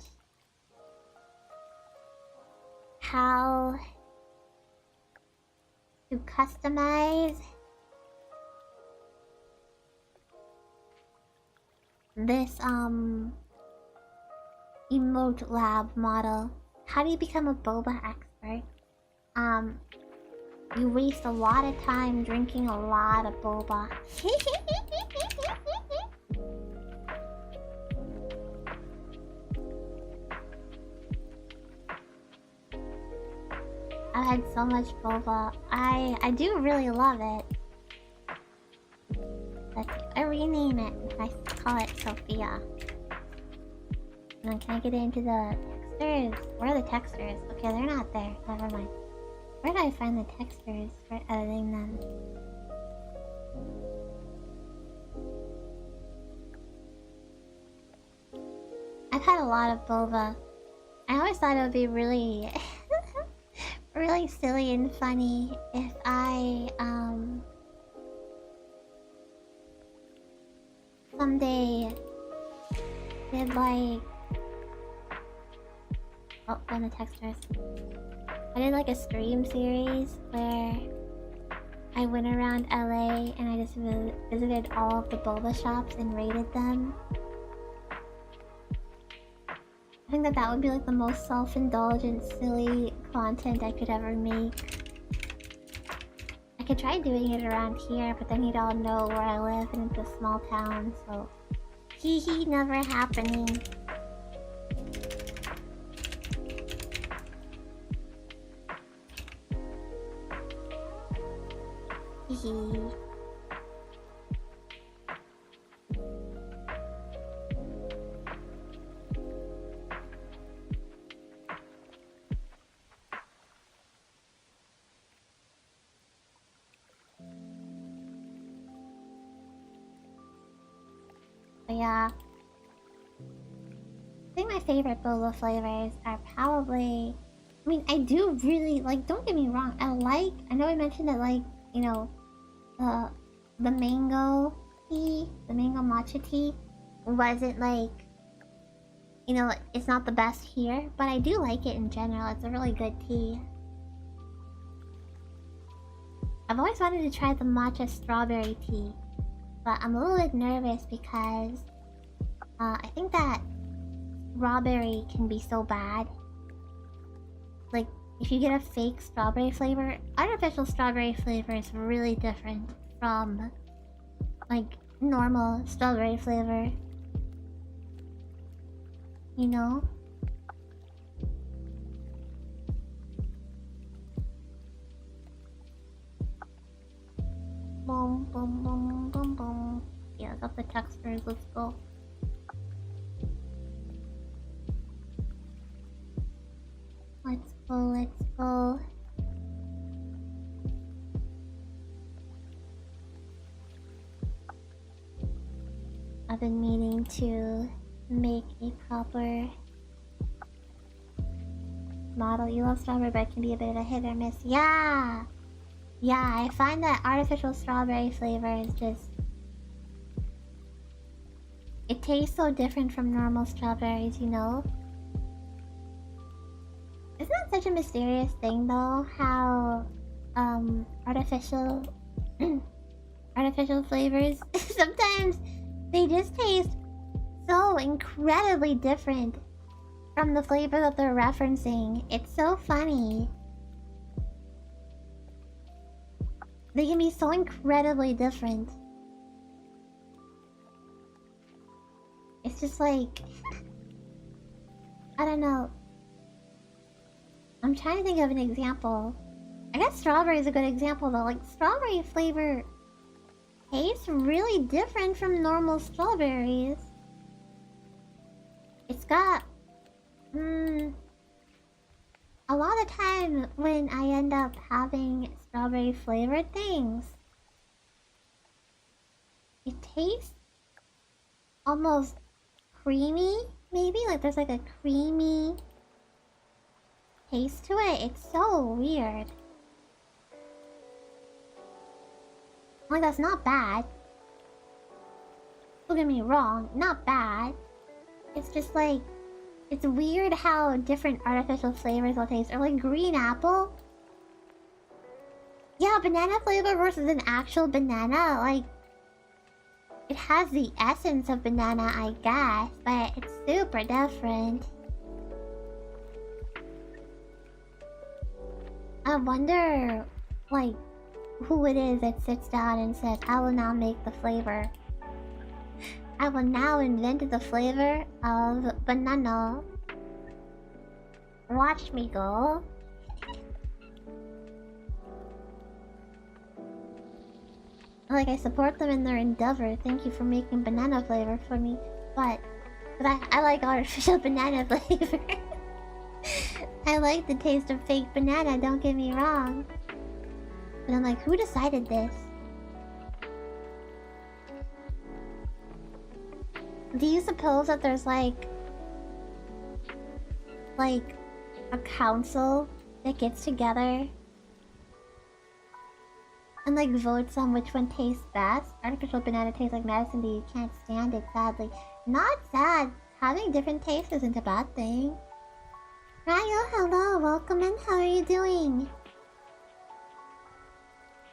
how to customize this emote lab model. How do you become a boba expert? expert, you waste a lot of time drinking a lot of boba. I've had so much boba. I do really love it. I rename it. I call it Sofiya. And then can I get into the textures? Where are the textures? Okay, they're not there. Never mind. Where do I find the textures for editing them? I've had a lot of boba. I always thought it would be really really silly and funny if I someday did like on the textures. I did like a stream series where I went around LA and I just visited all of the boba shops and rated them. I think that would be like the most self-indulgent, silly content I could ever make. I could try doing it around here, but then you'd all know where I live and it's a small town, so... Hee never happening. Hee. But yeah, I think my favorite boba flavors are probably... I mean, I do really like, don't get me wrong, I know I mentioned that, like, you know, the mango tea, the mango matcha tea wasn't like, you know, it's not the best here, but I do like it in general. It's a really good tea. I've always wanted to try the matcha strawberry tea, but I'm a little bit nervous because I think that strawberry can be so bad. Like, if you get a fake strawberry flavor, artificial strawberry flavor is really different from, like, normal strawberry flavor. You know? Boom, boom, boom, boom, boom. Yeah, I got the textures, let's go. Let's go, let's go. I've been meaning to make a proper model. You love strawberry, but it can be a bit of a hit or miss. Yeah! Yeah, I find that artificial strawberry flavor is just... It tastes so different from normal strawberries, you know? Isn't that such a mysterious thing, though? How, artificial... artificial flavors, sometimes they just taste so incredibly different from the flavor that they're referencing. It's so funny. They can be so incredibly different. It's just like... I don't know. I'm trying to think of an example. I guess strawberry is a good example though. Like, strawberry flavor tastes really different from normal strawberries. It's got... a lot of time when I end up having strawberry flavored things, it tastes almost creamy, maybe? Like there's like a creamy taste to it. It's so weird. Like, that's not bad. Don't get me wrong, not bad. It's just like, it's weird how different artificial flavors will taste. Or like green apple. Yeah, banana flavor versus an actual banana, like... It has the essence of banana, I guess, but it's super different. I wonder, like, who it is that sits down and says, I will now make the flavor. I will now invent the flavor of banana. Watch me go. Like, I support them in their endeavor. Thank you for making banana flavor for me. But I like artificial banana flavor. I like the taste of fake banana, don't get me wrong. But I'm like, who decided this? Do you suppose that there's like a council that gets together and like votes on which one tastes best? Artificial banana tastes like medicine, but you can't stand it, sadly. Not sad. Having different tastes isn't a bad thing. Ryo, hello, welcome in, how are you doing?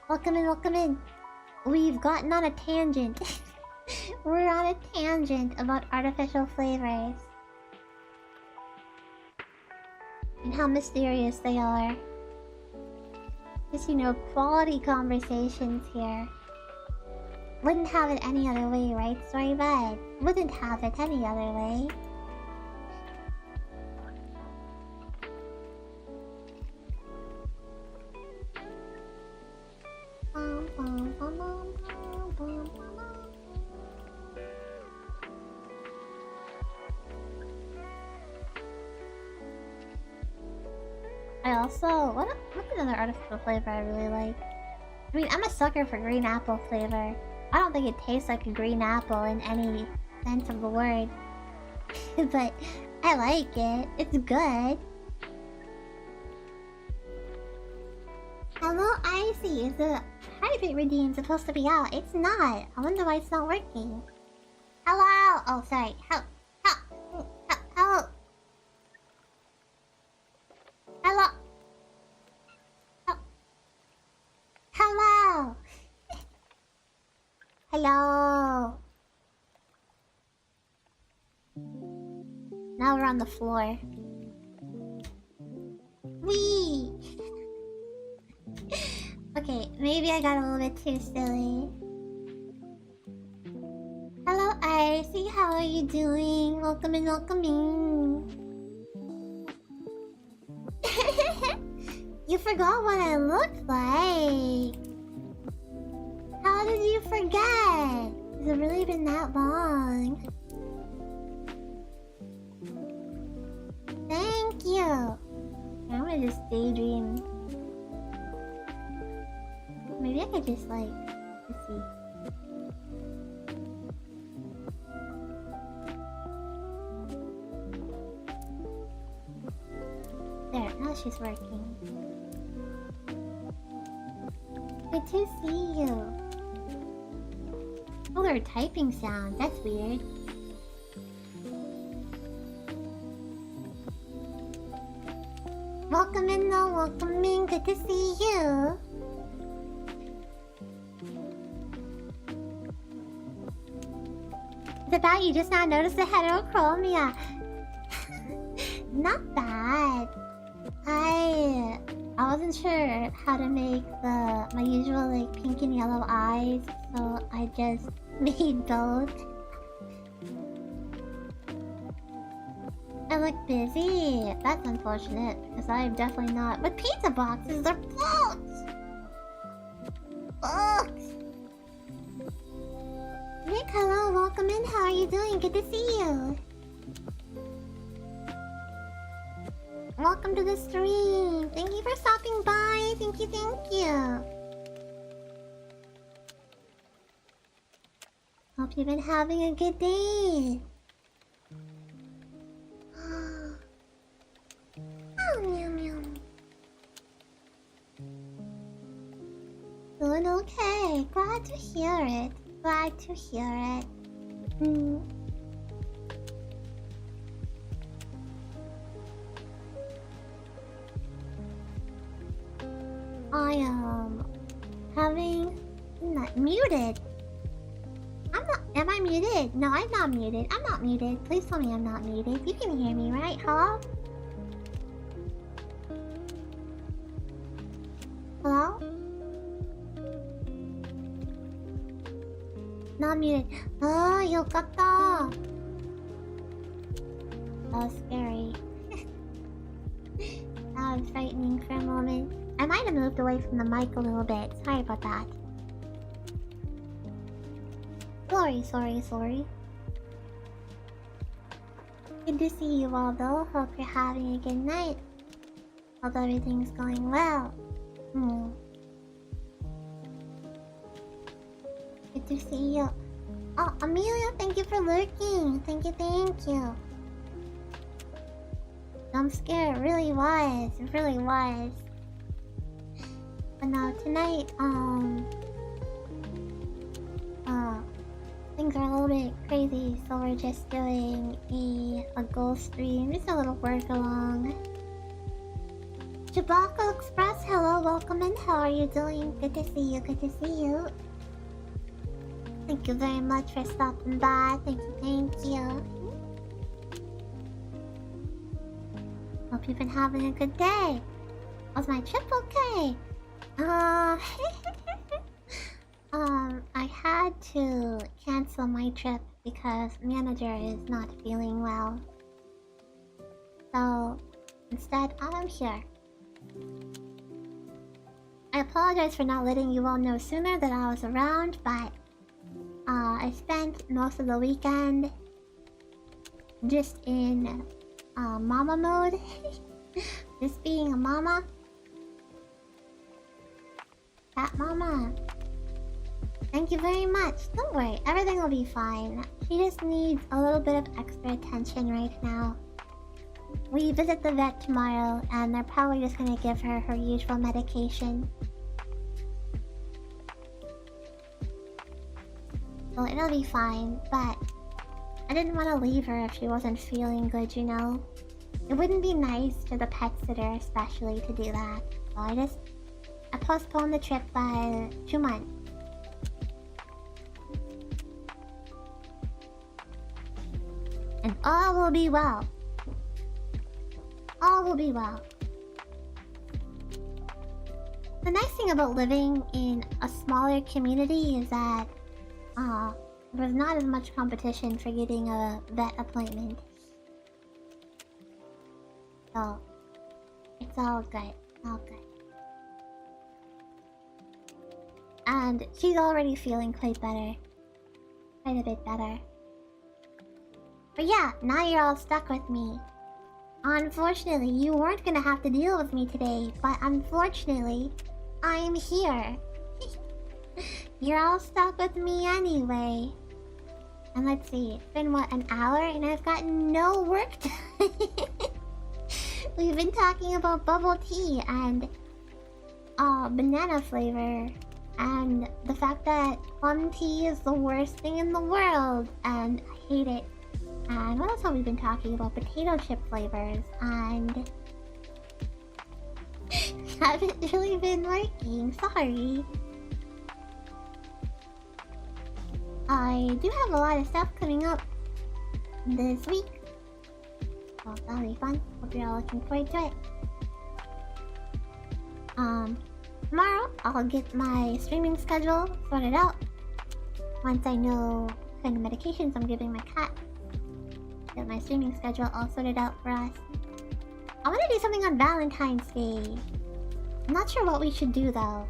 Welcome in, welcome in. We've gotten on a tangent. We're on a tangent about artificial flavors. And how mysterious they are. Just, you know, quality conversations here. Wouldn't have it any other way, right, Storybud? Wouldn't have it any other way. I also... What's another artificial flavor I really like? I mean, I'm a sucker for green apple flavor. I don't think it tastes like a green apple in any sense of the word. But I like it. It's good. Hello, Icy. Is the private redeem supposed to be out? It's not. I wonder why it's not working. Hello. Oh, sorry. Hello. Hello. Hello. Hello. Now we're on the floor. Wee. Okay, maybe I got a little bit too silly. Hello, Icy. How are you doing? Welcome in, welcome in. You forgot what I looked like. How did you forget? Has it really been that long? Thank you. I'm gonna just daydream. Maybe I could just like... Let's see. There, now she's working. Good to see you. Oh, there are typing sounds. That's weird. Welcome in, though. Welcome in. Good to see you. It's about you just now noticed the heterochromia. Not bad. I wasn't sure how to make my usual like pink and yellow eyes, so I just made both. I look busy. That's unfortunate because I'm definitely not. With pizza boxes, they're books. Books. Nick, hello, welcome in. How are you doing? Good to see you. Welcome to the stream. Thank you for stopping by. Thank you, thank you. Hope you've been having a good day. Oh, meow, meow. Doing okay. Glad to hear it. Glad to hear it. I am having... not muted. I'm not... Am I muted? No, I'm not muted. I'm not muted. Please tell me I'm not muted. You can hear me, right? Hello? Hello? Not muted. Oh, yokata! That was scary. That was frightening for a moment. I might have moved away from the mic a little bit. Sorry about that. Sorry. Good to see you all though. Hope you're having a good night. Hope everything's going well. Good to see you. Oh, Amelia, thank you for lurking. Thank you. I'm scared. It really was. But no, tonight, things are a little bit crazy, so we're just doing a ghost stream, just a little work along. Jabako Express, hello, welcome in. How are you doing? Good to see you. Thank you very much for stopping by. Thank you. Hope you've been having a good day. Was my trip okay? I had to cancel my trip because manager is not feeling well. So instead, I'm here. I apologize for not letting you all know sooner that I was around, but I spent most of the weekend just in mama mode. Just being a mama. Cat mama. Thank you very much. Don't worry, everything will be fine. She just needs a little bit of extra attention right now. We visit the vet tomorrow, and they're probably just gonna give her her usual medication. Well, it'll be fine, but I didn't want to leave her if she wasn't feeling good, you know? It wouldn't be nice to the pet sitter especially to do that. So I postponed the trip by 2 months. And all will be well. All will be well. The nice thing about living in a smaller community is that there's not as much competition for getting a vet appointment. So it's all good. And she's already feeling quite better. Quite a bit better. But yeah, now you're all stuck with me. Unfortunately, you weren't gonna have to deal with me today, but unfortunately, I'm here. You're all stuck with me anyway. And let's see, it's been what, an hour? And I've got no work done. We've been talking about bubble tea and banana flavor. And the fact that plum tea is the worst thing in the world. And I hate it. And what else have we been talking about? Potato chip flavors. And haven't really been working. Sorry. I do have a lot of stuff coming up this week. Well, that'll be fun. Hope you're all looking forward to it. Tomorrow I'll get my streaming schedule sorted out. Once I know what kind of medications I'm giving my cat. Get my streaming schedule all sorted out for us. I want to do something on Valentine's Day. I'm not sure what we should do though.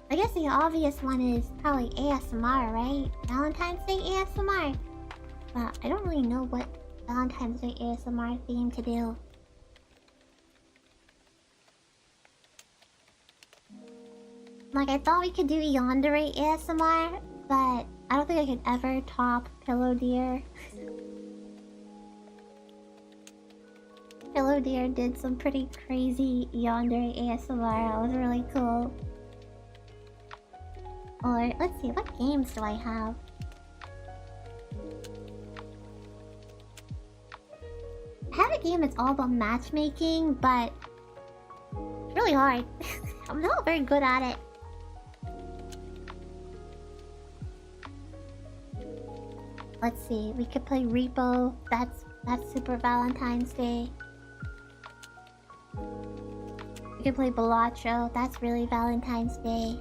I guess the obvious one is probably ASMR, right? Valentine's Day ASMR. But I don't really know what Valentine's Day ASMR theme to do. Like, I thought we could do Yandere ASMR, but I don't think I could ever top Pillow Deer. Pillow Deer did some pretty crazy Yandere ASMR. That was really cool. Or, let's see, what games do I have? I have a game that's all about matchmaking, but it's really hard. I'm not very good at it. Let's see, we could play Repo. That's Super Valentine's Day. We could play Balatro. That's really Valentine's Day.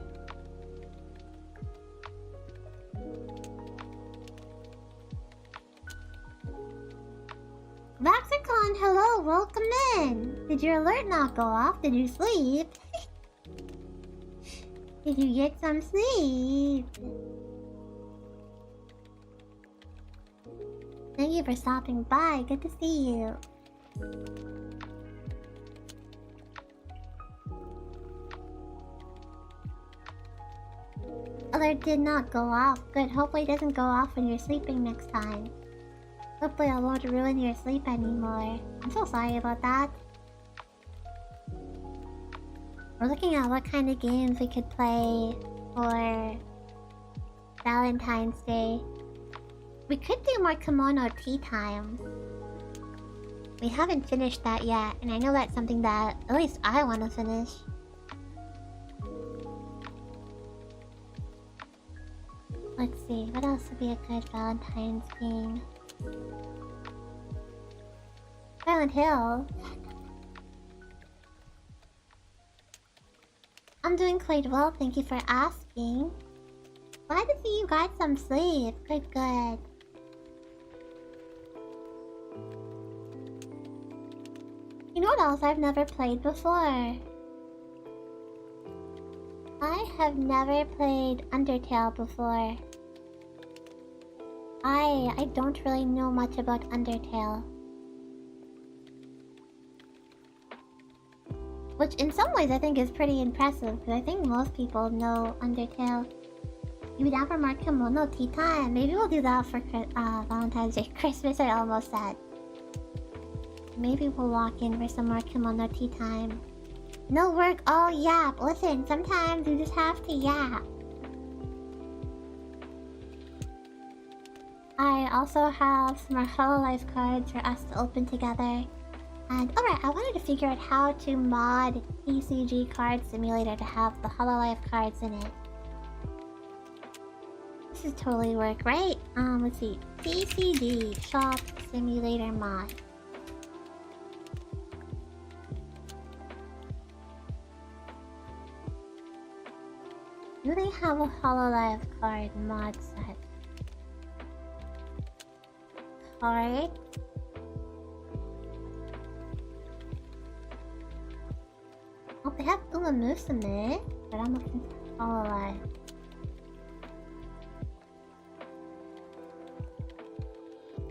Vaxicon, hello, welcome in. Did your alert not go off? Did you sleep? Did you get some sleep? Thank you for stopping by. Good to see you. Alert did not go off. Good. Hopefully it doesn't go off when you're sleeping next time. Hopefully I won't ruin your sleep anymore. I'm so sorry about that. We're looking at what kind of games we could play for Valentine's Day. We could do more kimono tea time. We haven't finished that yet, and I know that's something that at least I want to finish. Let's see, what else would be a good Valentine's game? Silent Hill. I'm doing quite well, thank you for asking. Glad to see you got some sleep. Good, good. You know what else I've never played before? I have never played Undertale before. I don't really know much about Undertale. Which in some ways I think is pretty impressive, because I think most people know Undertale. You would have for more kimono tea time. Maybe we'll do that for Valentine's Day. Christmas I almost said. Maybe we'll walk in for some more kimono tea time. No work, oh yap. Listen, sometimes you just have to yap. I also have some more Hololive cards for us to open together. And alright, I wanted to figure out how to mod TCG Card Simulator to have the Hololive cards in it. This is totally work, right? Let's see. TCG Shop Simulator mod. Do they have a Hololive card mod set? Card? Oh, they have uuuuuuu, but I'm looking for Hololive.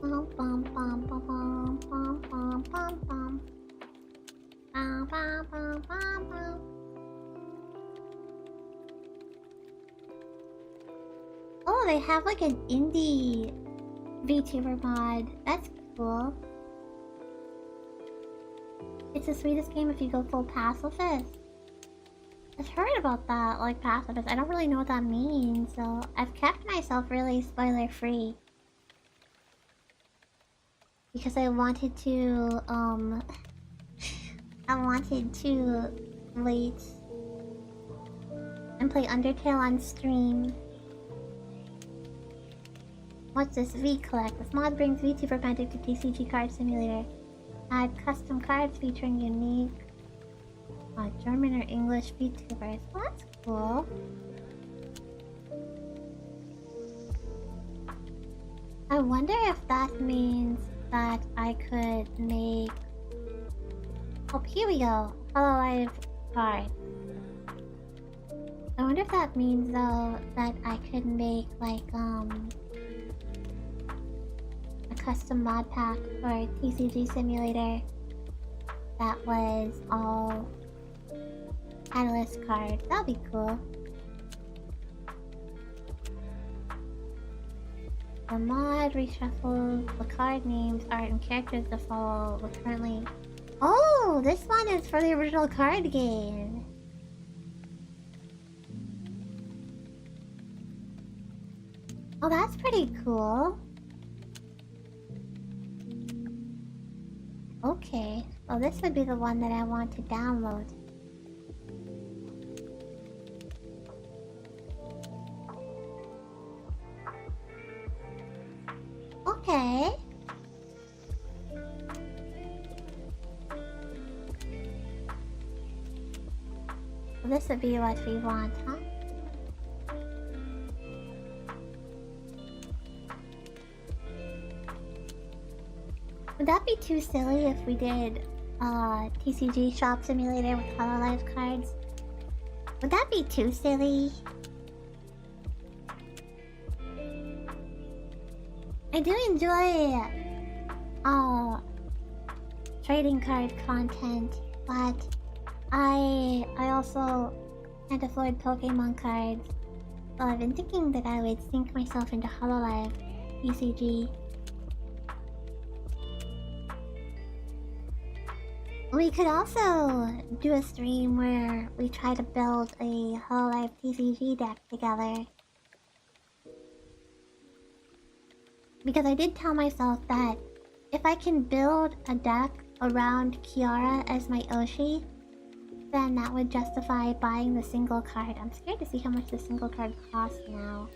Bum bum bum bum bum bum bum bum bum. Bum bum bum bum bum. Oh, they have like an indie VTuber mod. That's cool. It's the sweetest game if you go full pacifist. I've heard about that, like pacifist. I don't really know what that means, so I've kept myself really spoiler free. Because I wanted to, I wanted to wait and play Undertale on stream. What's this? V-Collect. This mod brings VTuber magic to TCG Card Simulator. Add custom cards featuring unique German or English VTubers. Well, that's cool. I wonder if that means that I could make... Oh, here we go. Hololive card. I wonder if that means, though, that I could make, like, a custom mod pack for TCG Simulator that was all Aedelish cards. That'd be cool. The mod reshuffles the card names, art, and characters to follow the currently... Oh! This one is for the original card game! Oh, that's pretty cool. Okay, well this would be the one that I want to download. Okay. So this would be what we want, huh? Would that be too silly if we did TCG Shop Simulator with Hololive cards? Would that be too silly? I do enjoy trading card content, but I also can't afford Pokemon cards. So I've been thinking that I would sink myself into Hololive TCG. We could also do a stream where we try to build a Hololive TCG deck together. Because I did tell myself that if I can build a deck around Kiara as my Oshi, then that would justify buying the single card. I'm scared to see how much the single card costs now.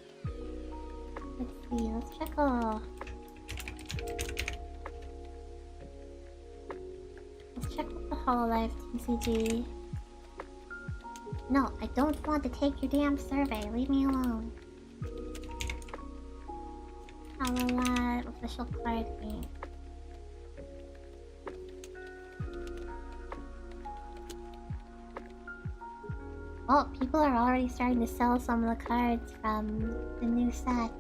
Let's see, let's check Let's check with the Hololive TCG. No, I don't want to take your damn survey. Leave me alone. Hololive official card game. Oh, people are already starting to sell some of the cards from the new set.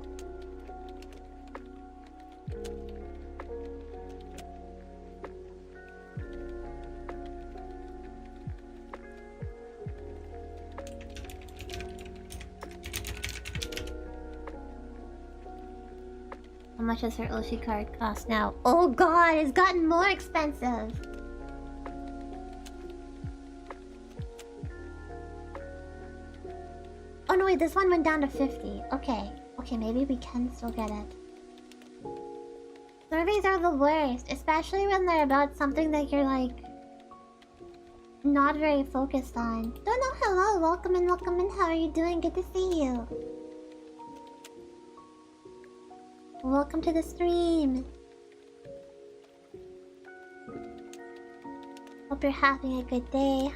How much does her Oshi card cost now? Oh god, it's gotten more expensive! Oh no wait, this one went down to 50. Okay, maybe we can still get it. Surveys are the worst, especially when they're about something that you're like not very focused on. Dono, hello, welcome in, how are you doing? Good to see you. Welcome to the stream. Hope you're having a good day.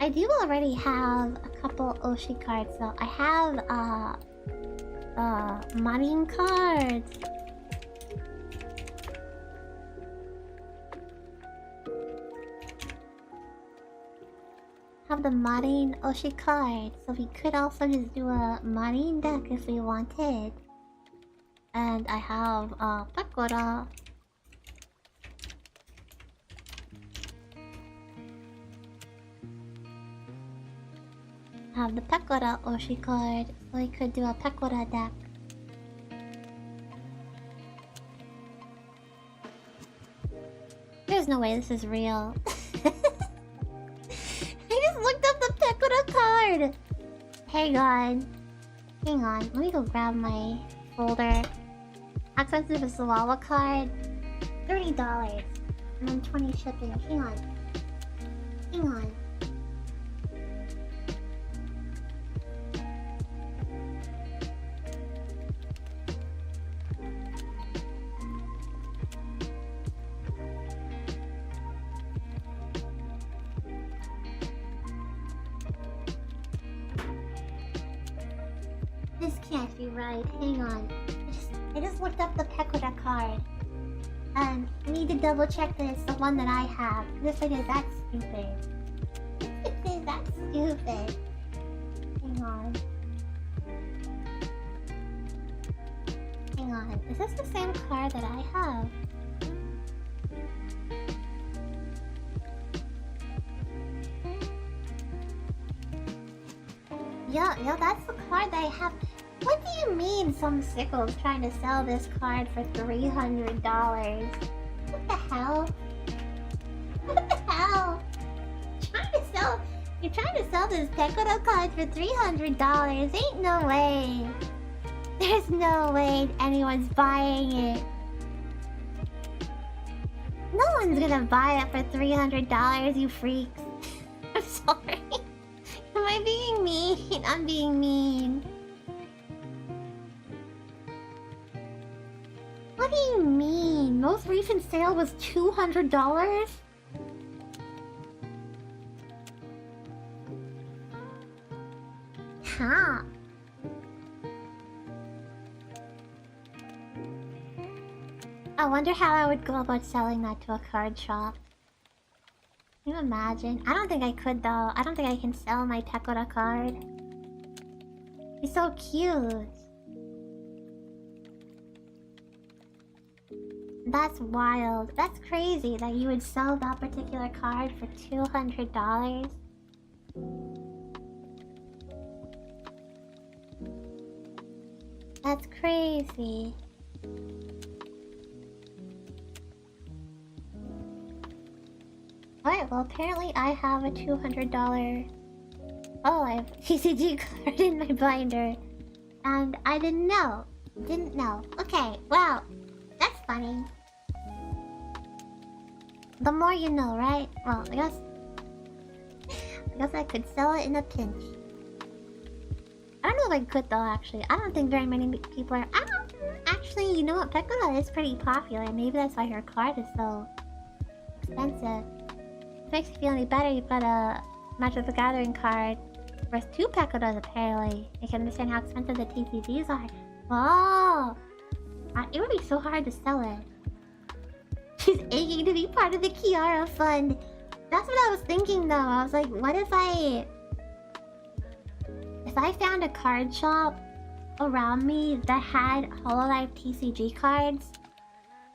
I do already have a couple Oshi cards though. I have Marine cards. Have the Marine Oshi cards, so we could also just do a Marine deck if we wanted. And I have Pekora. Have the Pekora Oshi card, so we could do a Pekora deck. There's no way this is real. I just looked up the Pekora card! Hang on, let me go grab my folder. How expensive is the Wawa card? $30. And then 20 shipping. Hang on. This can't be right. Hang on. I just looked up the Pekora card. And I need to double check that it's the one that I have. If it is, that's stupid. Hang on. Is this the same card that I have? Yeah, that's the card that I have. What do you mean some sickle's trying to sell this card for $300? What the hell? You're trying to sell this Pekora card for $300? Ain't no way. There's no way anyone's buying it. No one's gonna buy it for $300, you freaks. I'm sorry. Am I being mean? I'm being mean. What do you mean? Most recent sale was $200? Huh. I wonder how I would go about selling that to a card shop. Can you imagine? I don't think I could though. I don't think I can sell my Tekora card. He's so cute. That's wild. That's crazy that you would sell that particular card for $200. That's crazy. Alright, well apparently I have a $200... Oh, I have a TCG card in my binder. And I didn't know. Didn't know. Okay, well, that's funny. The more you know, right? Well, I guess I could sell it in a pinch. I don't know if I could though, actually. I don't think very many people are... Actually, you know what? Pekora is pretty popular. Maybe that's why her card is so expensive. If it makes you feel any better, you've got a Magic of the Gathering card worth 2 Pekoras apparently. I can understand how expensive the TCGs are. Oh! It would be so hard to sell it. She's aching to be part of the Kiara fund. That's what I was thinking though. I was like, what if I found a card shop around me that had Hololive TCG cards,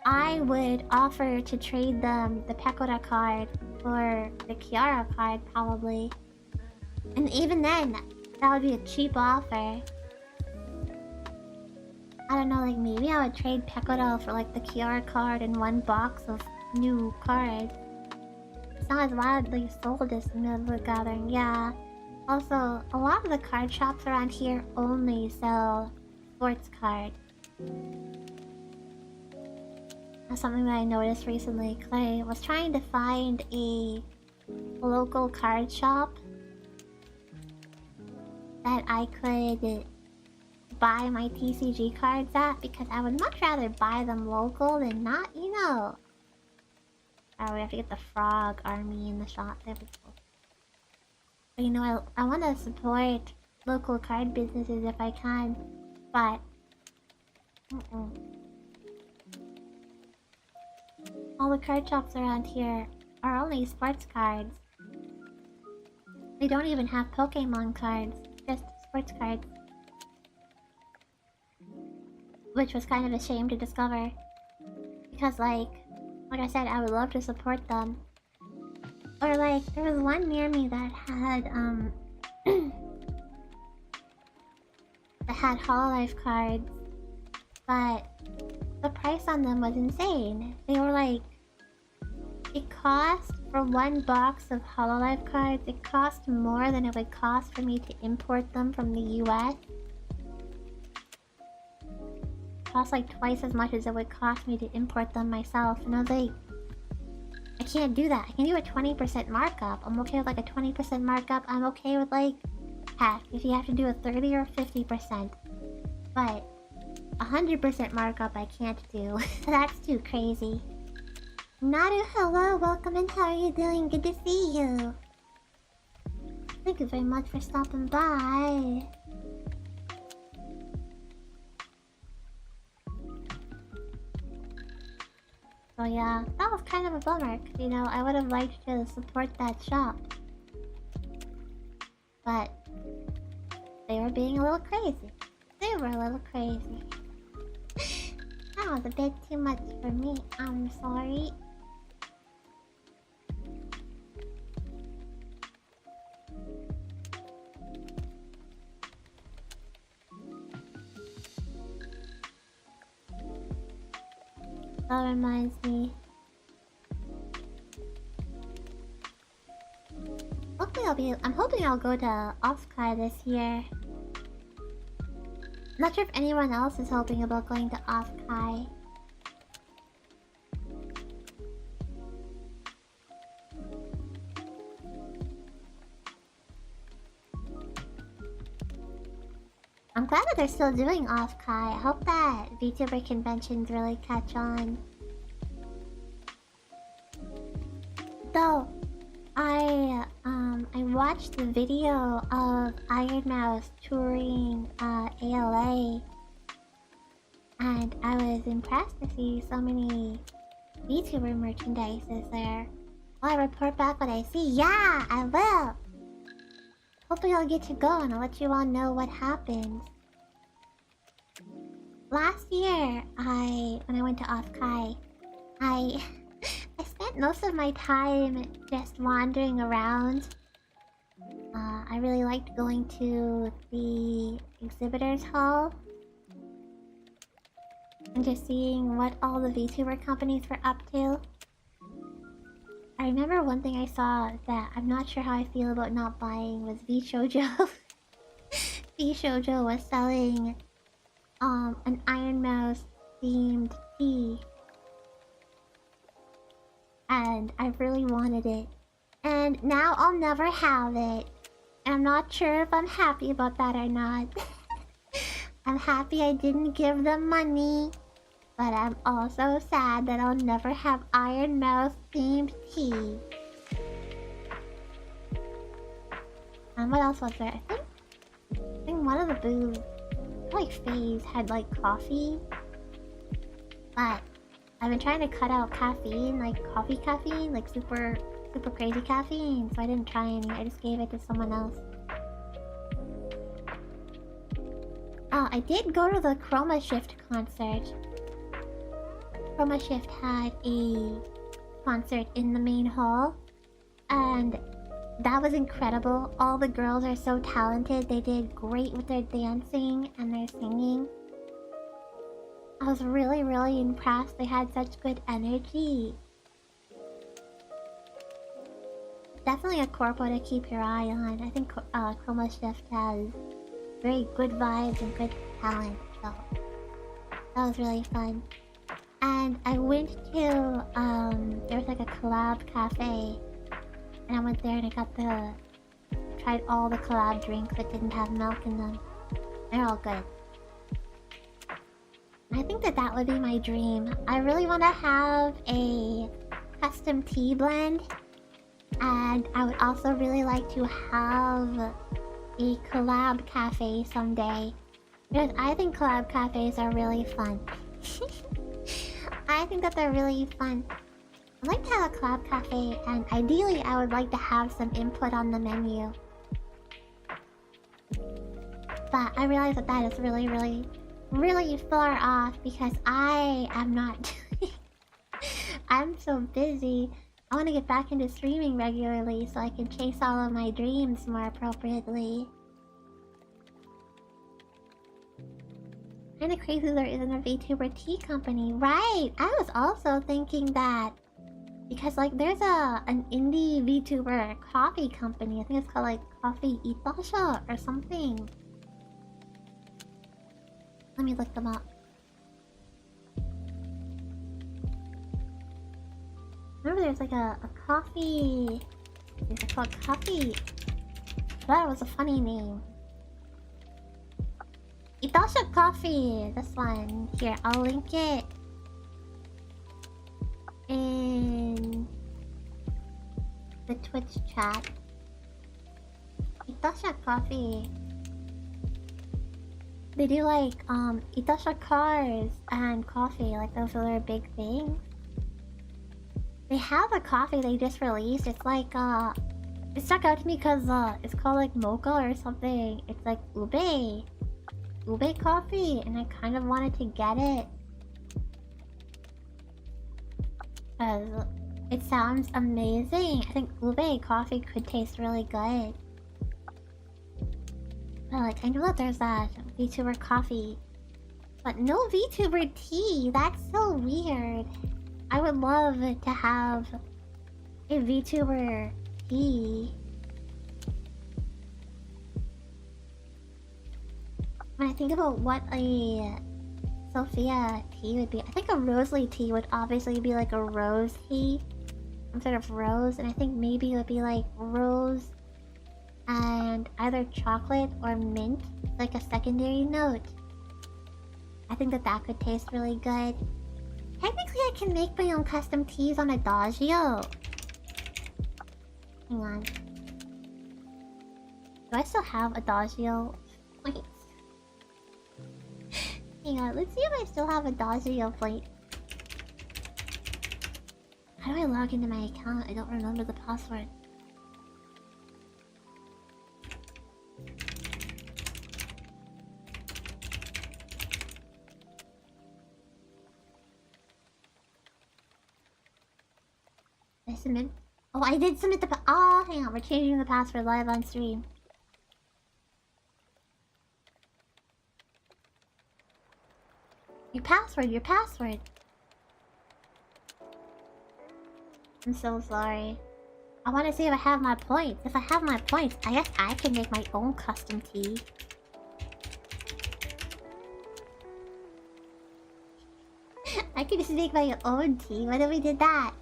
I would offer to trade them the Pekora card for the Kiara card probably. And even then, that would be a cheap offer. I don't know, like maybe I would trade Pekora for like the Kiara card and 1 box of new cards. It's not as widely sold as Magic of the Gathering, yeah. Also, a lot of the card shops around here only sell sports cards. That's something that I noticed recently. Clay was trying to find a local card shop that I could buy my TCG cards at, because I would much rather buy them local than not, you know. Oh, we have to get the frog army in the shop. There we go. But you know, I want to support local card businesses if I can, but... All the card shops around here are only sports cards. They don't even have Pokemon cards, just sports cards. Which was kind of a shame to discover. Because like I said, I would love to support them. Or like, there was one near me that had, that had Hololive cards. But the price on them was insane. They were like... It cost, for 1 box of Hololive cards, it cost more than it would cost for me to import them from the US. It cost like twice as much as it would cost me to import them myself. And I was like... I can't do that. I can do a 20% markup. I'm okay with like a 20% markup. I'm okay with like... Heck, if you have to do a 30 or 50%. But... 100% markup I can't do. That's too crazy. Naru, hello, welcome in. How are you doing? Good to see you. Thank you very much for stopping by. So yeah, that was kind of a bummer, 'cause, you know, I would have liked to support that shop. But they were being a little crazy. They were a little crazy. That was a bit too much for me. I'm sorry. That reminds me. Hopefully I'm hoping I'll go to Offkai this year. Not sure if anyone else is hoping about going to Offkai. they're still doing off-kai. I hope that VTuber conventions really catch on. Though, I watched the video of Iron Mouse touring ALA, and I was impressed to see so many VTuber merchandises there. Will I report back what I see? Yeah, I will! Hopefully I'll get to go and I'll let you all know what happens. Last year, when I went to off-kai, I spent most of my time just wandering around. I really liked going to the exhibitors hall and just seeing what all the VTuber companies were up to. I remember one thing I saw that I'm not sure how I feel about not buying was VShoujo. VShoujo was selling an Iron Mouse themed tea. And I really wanted it. And now I'll never have it. And I'm not sure if I'm happy about that or not. I'm happy I didn't give them money. But I'm also sad that I'll never have Iron Mouse themed tea. And what else was there? I think one of the booths, like Phase, had like coffee. But I've been trying to cut out caffeine, like coffee caffeine, like super crazy caffeine, so I didn't try any. I just gave it to someone else. I did go to the Chroma Shift concert. Chroma Shift had a concert in the main hall, and that was incredible. All the girls are so talented. They did great with their dancing and their singing. I was really impressed. They had such good energy. Definitely a corpo to keep your eye on. I think Chroma Shift has very good vibes and good talent, so that was really fun. And I went to there was like a collab cafe, and I went there and I tried all the collab drinks that didn't have milk in them. They're all good. I think that would be my dream. I really want to have a custom tea blend, and I would also really like to have a collab cafe someday, because I think collab cafes are really fun. I think that they're really fun. I'd like to have a collab cafe, and ideally I would like to have some input on the menu. But I realize that is really far off, because I am not. I'm so busy. I want to get back into streaming regularly so I can chase all of my dreams more appropriately. Kinda crazy there isn't a VTuber tea company. Right! I was also thinking that. Because like there's an indie VTuber coffee company. I think it's called like Coffee Itasha or something. Let me look them up. Remember there's like a coffee... Is it called Coffee? That was a funny name. Itasha Coffee! This one. Here, I'll link it in the Twitch chat. Itasha Coffee. They do like Itasha cars and coffee, like those are their big things. They have a coffee they just released. It's like it stuck out to me because it's called like mocha or something. It's like ube coffee, and I kind of wanted to get it because it sounds amazing. I think ube coffee could taste really good. But like, I know that there's that VTuber coffee, but no VTuber tea. That's so weird. I would love to have a VTuber tea. When I think about what a Sofiya tea would be, I think a Rosely tea would obviously be like a rose tea. Some sort of rose, and I think maybe it would be like rose and either chocolate or mint, like a secondary note. I think that could taste really good. Technically, I can make my own custom teas on Adagio. Hang on. Do I still have Adagio? Wait. Hang on, let's see if I still have Adagio plate. How do I log into my account? I don't remember the password. Did I submit? Oh, I did submit the oh, hang on, we're changing the password live on stream. Your password, your password. I'm so sorry. I want to see if I have my points. If I have my points, I guess I can make my own custom tea. I could just make my own tea. What if we did that?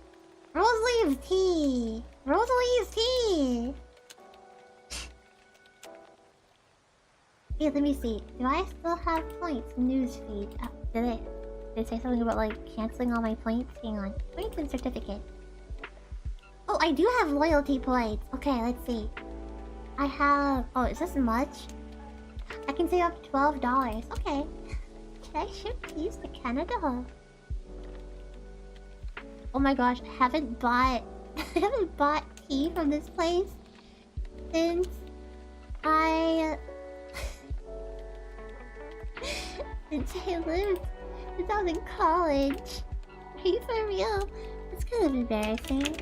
Rose leaves tea! Rose leaves tea! Wait, let me see. Do I still have points? Newsfeed. Oh, did it say something about like canceling all my points? Hang on. Points and certificate. Oh, I do have loyalty points. Okay, let's see. I have... Oh, is this much? I can save up to $12. Okay. Can I ship keys to Canada? Oh my gosh, I haven't bought... I haven't bought tea from this place since I... since I lived... since I was in college. Are you for real? That's kind of embarrassing.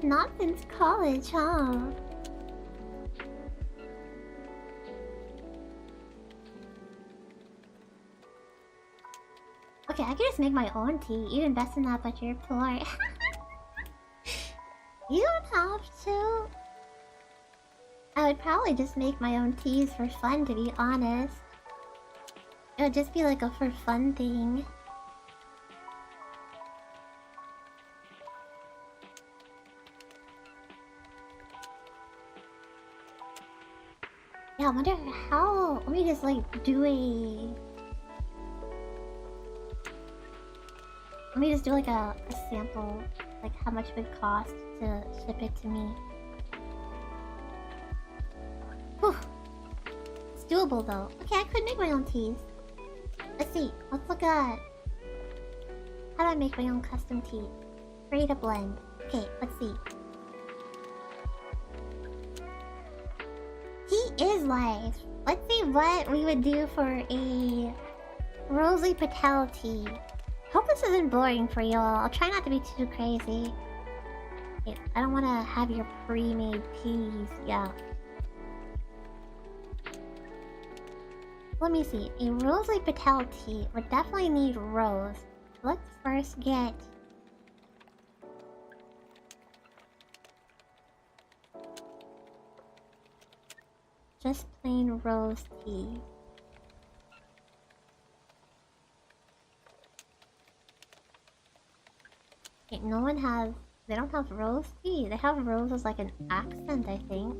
Not since college, huh? Okay, I can just make my own tea. You invest in that, but you're poor. You don't have to. I would probably just make my own teas for fun, to be honest. It would just be like a for fun thing. Yeah, I wonder how... Let me just like do a... Let me just do like a sample. Like how much it would cost to ship it to me. Whew. It's doable though. Okay, I could make my own teas. Let's see. Let's look at... How do I make my own custom tea? Create a blend. Okay, let's see. Tea is life. Let's see what we would do for a Rosie Patel tea. Hope this isn't boring for y'all. I'll try not to be too crazy. Okay, I don't want to have your pre-made teas. Yeah. Let me see. A Rosie Patel tea would definitely need rose. Let's first get... just plain rose tea. Okay, no one has... They don't have rose tea. They have rose as like an accent, I think.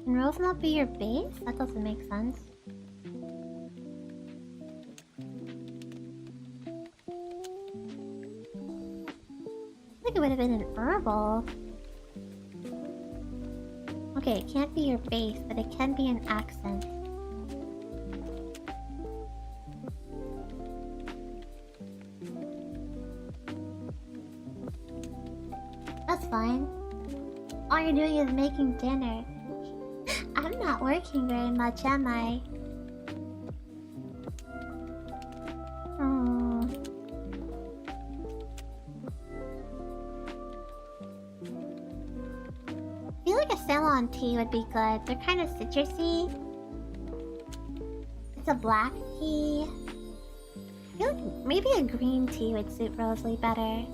Can rose not be your base? That doesn't make sense. I think it would have been an herbal. Okay, it can't be your base, but it can be an accent. That's fine. All you're doing is making dinner. I'm not working very much, am I? I feel like a Ceylon tea would be good. They're kind of citrusy. It's a black tea. I feel like maybe a green tea would suit Rosalie better.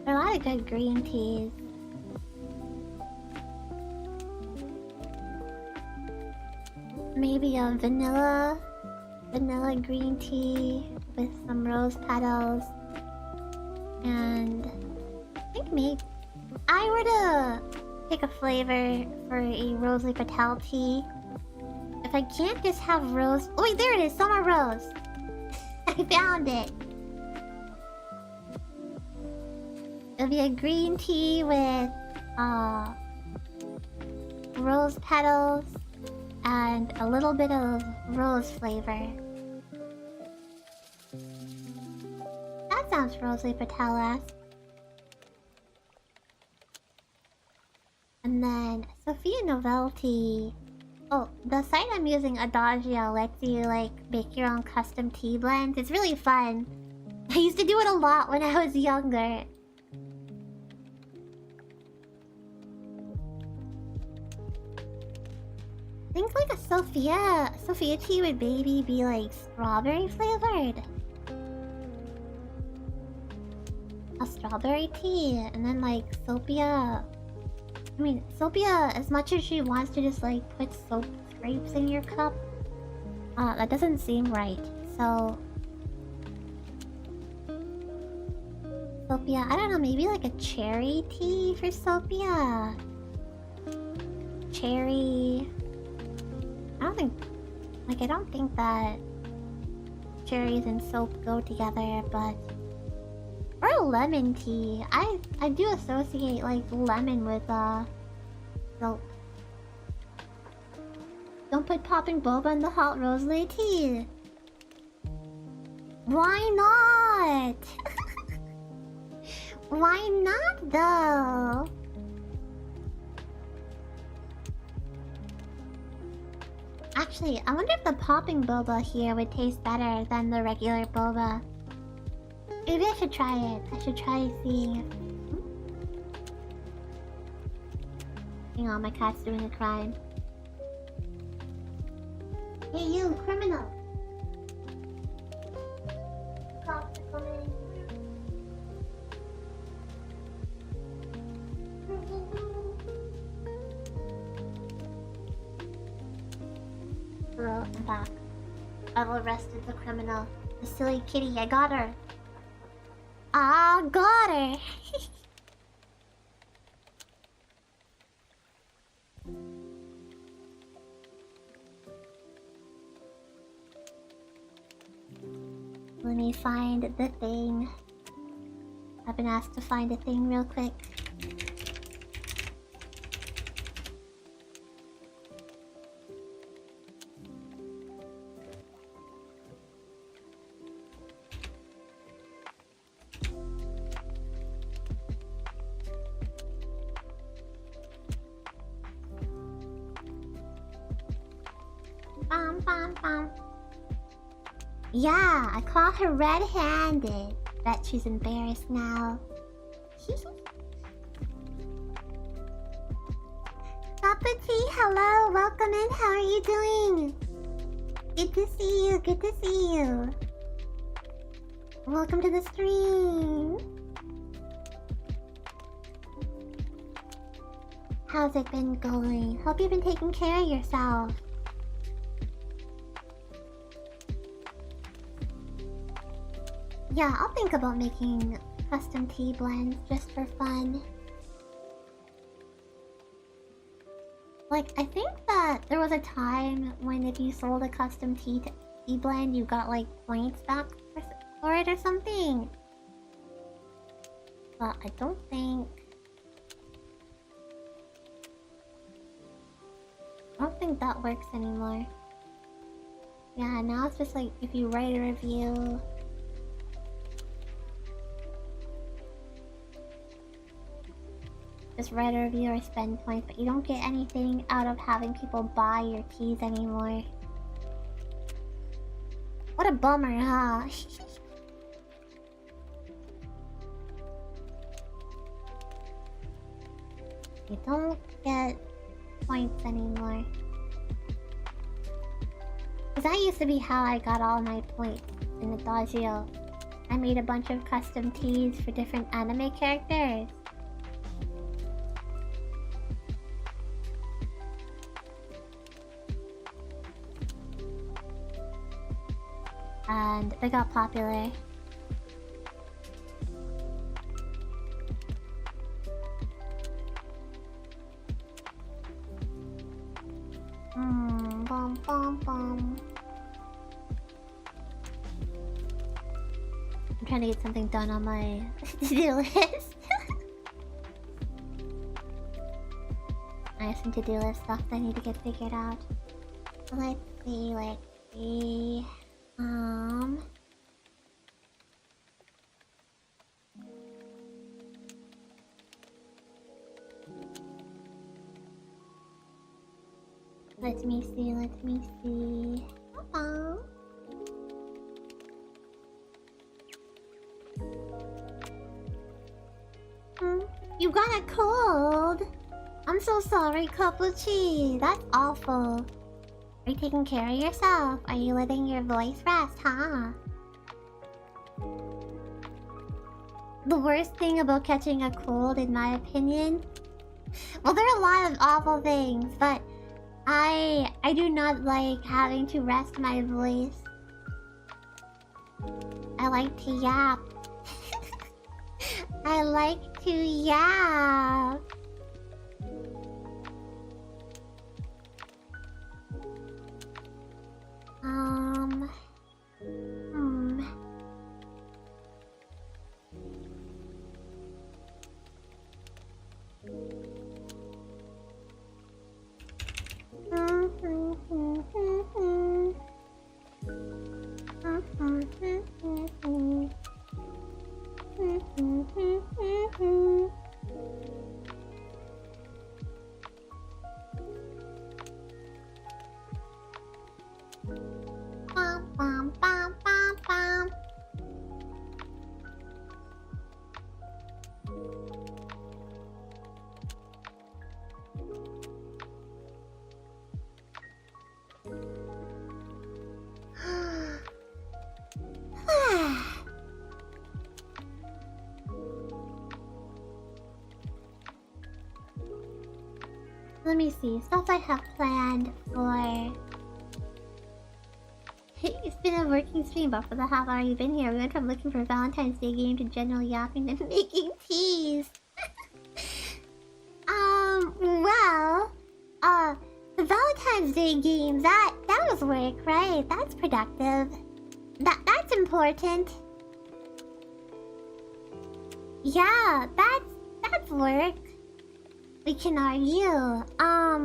There are a lot really good green teas. Maybe a vanilla green tea with some rose petals. And I think maybe I were to pick a flavor for a rosy petal tea. If I can't just have rose... Oh wait, there it is! Summer rose! I found it! It'll be a green tea with rose petals and a little bit of rose flavor. That sounds rosy petal-esque. And then Sofiya Novelle tea. Oh, the site I'm using, Adagio, lets you like make your own custom tea blends. It's really fun. I used to do it a lot when I was younger. I think like a Sofiya tea would maybe be like strawberry flavored. A strawberry tea, and then like Sofiya. I mean, Sofiya, as much as she wants to just like put soap scrapes in your cup, that doesn't seem right. So, Sofiya, I don't know, maybe like a cherry tea for Sofiya. Cherry. I don't think that cherries and soap go together, but... Or a lemon tea. I do associate like lemon with soap. Don't put popping boba in the hot rosé tea. Why not? Why not though? Actually, I wonder if the popping boba here would taste better than the regular boba. Maybe I should try it. I should try seeing if... Hang on, my cat's doing a crime. Hey you, criminal! Cops are coming. Hello, I'm back. I've arrested the criminal. The silly kitty, I got her. Ah, got her. Let me find the thing. I've been asked to find a thing real quick. Bum, bum, bum. Yeah, I caught her red-handed. Bet she's embarrassed now. Papa T, hello, welcome in. How are you doing? Good to see you, good to see you. Welcome to the stream. How's it been going? Hope you've been taking care of yourself. Yeah, I'll think about making custom tea blends just for fun. Like, I think that there was a time when if you sold a custom tea blend, you got like points back for it or something. But I don't think that works anymore. Yeah, now it's just like if you write a review. Just write a review or spend points, but you don't get anything out of having people buy your teas anymore. What a bummer, huh? You don't get points anymore. Cause that used to be how I got all my points in the Dajio. I made a bunch of custom tees for different anime characters. And they got popular. Bum bum bum. I'm trying to get something done on my to-do list. I have some to-do list stuff that I need to get figured out. Let's see. Let me see. Uh-oh. You got a cold? I'm so sorry, Kapuchi. That's awful. Are you taking care of yourself? Are you letting your voice rest, huh? The worst thing about catching a cold, in my opinion... Well, there are a lot of awful things, but... I do not like having to rest my voice. I like to yap. I like to yap. Let me see. Stuff I have planned for... It's been a working stream, but for the half hour you've been here, we went from looking for a Valentine's Day game to general yapping and making teas. The Valentine's Day game, that was work, right? That's productive. That's important. Yeah, that's work. We can argue. I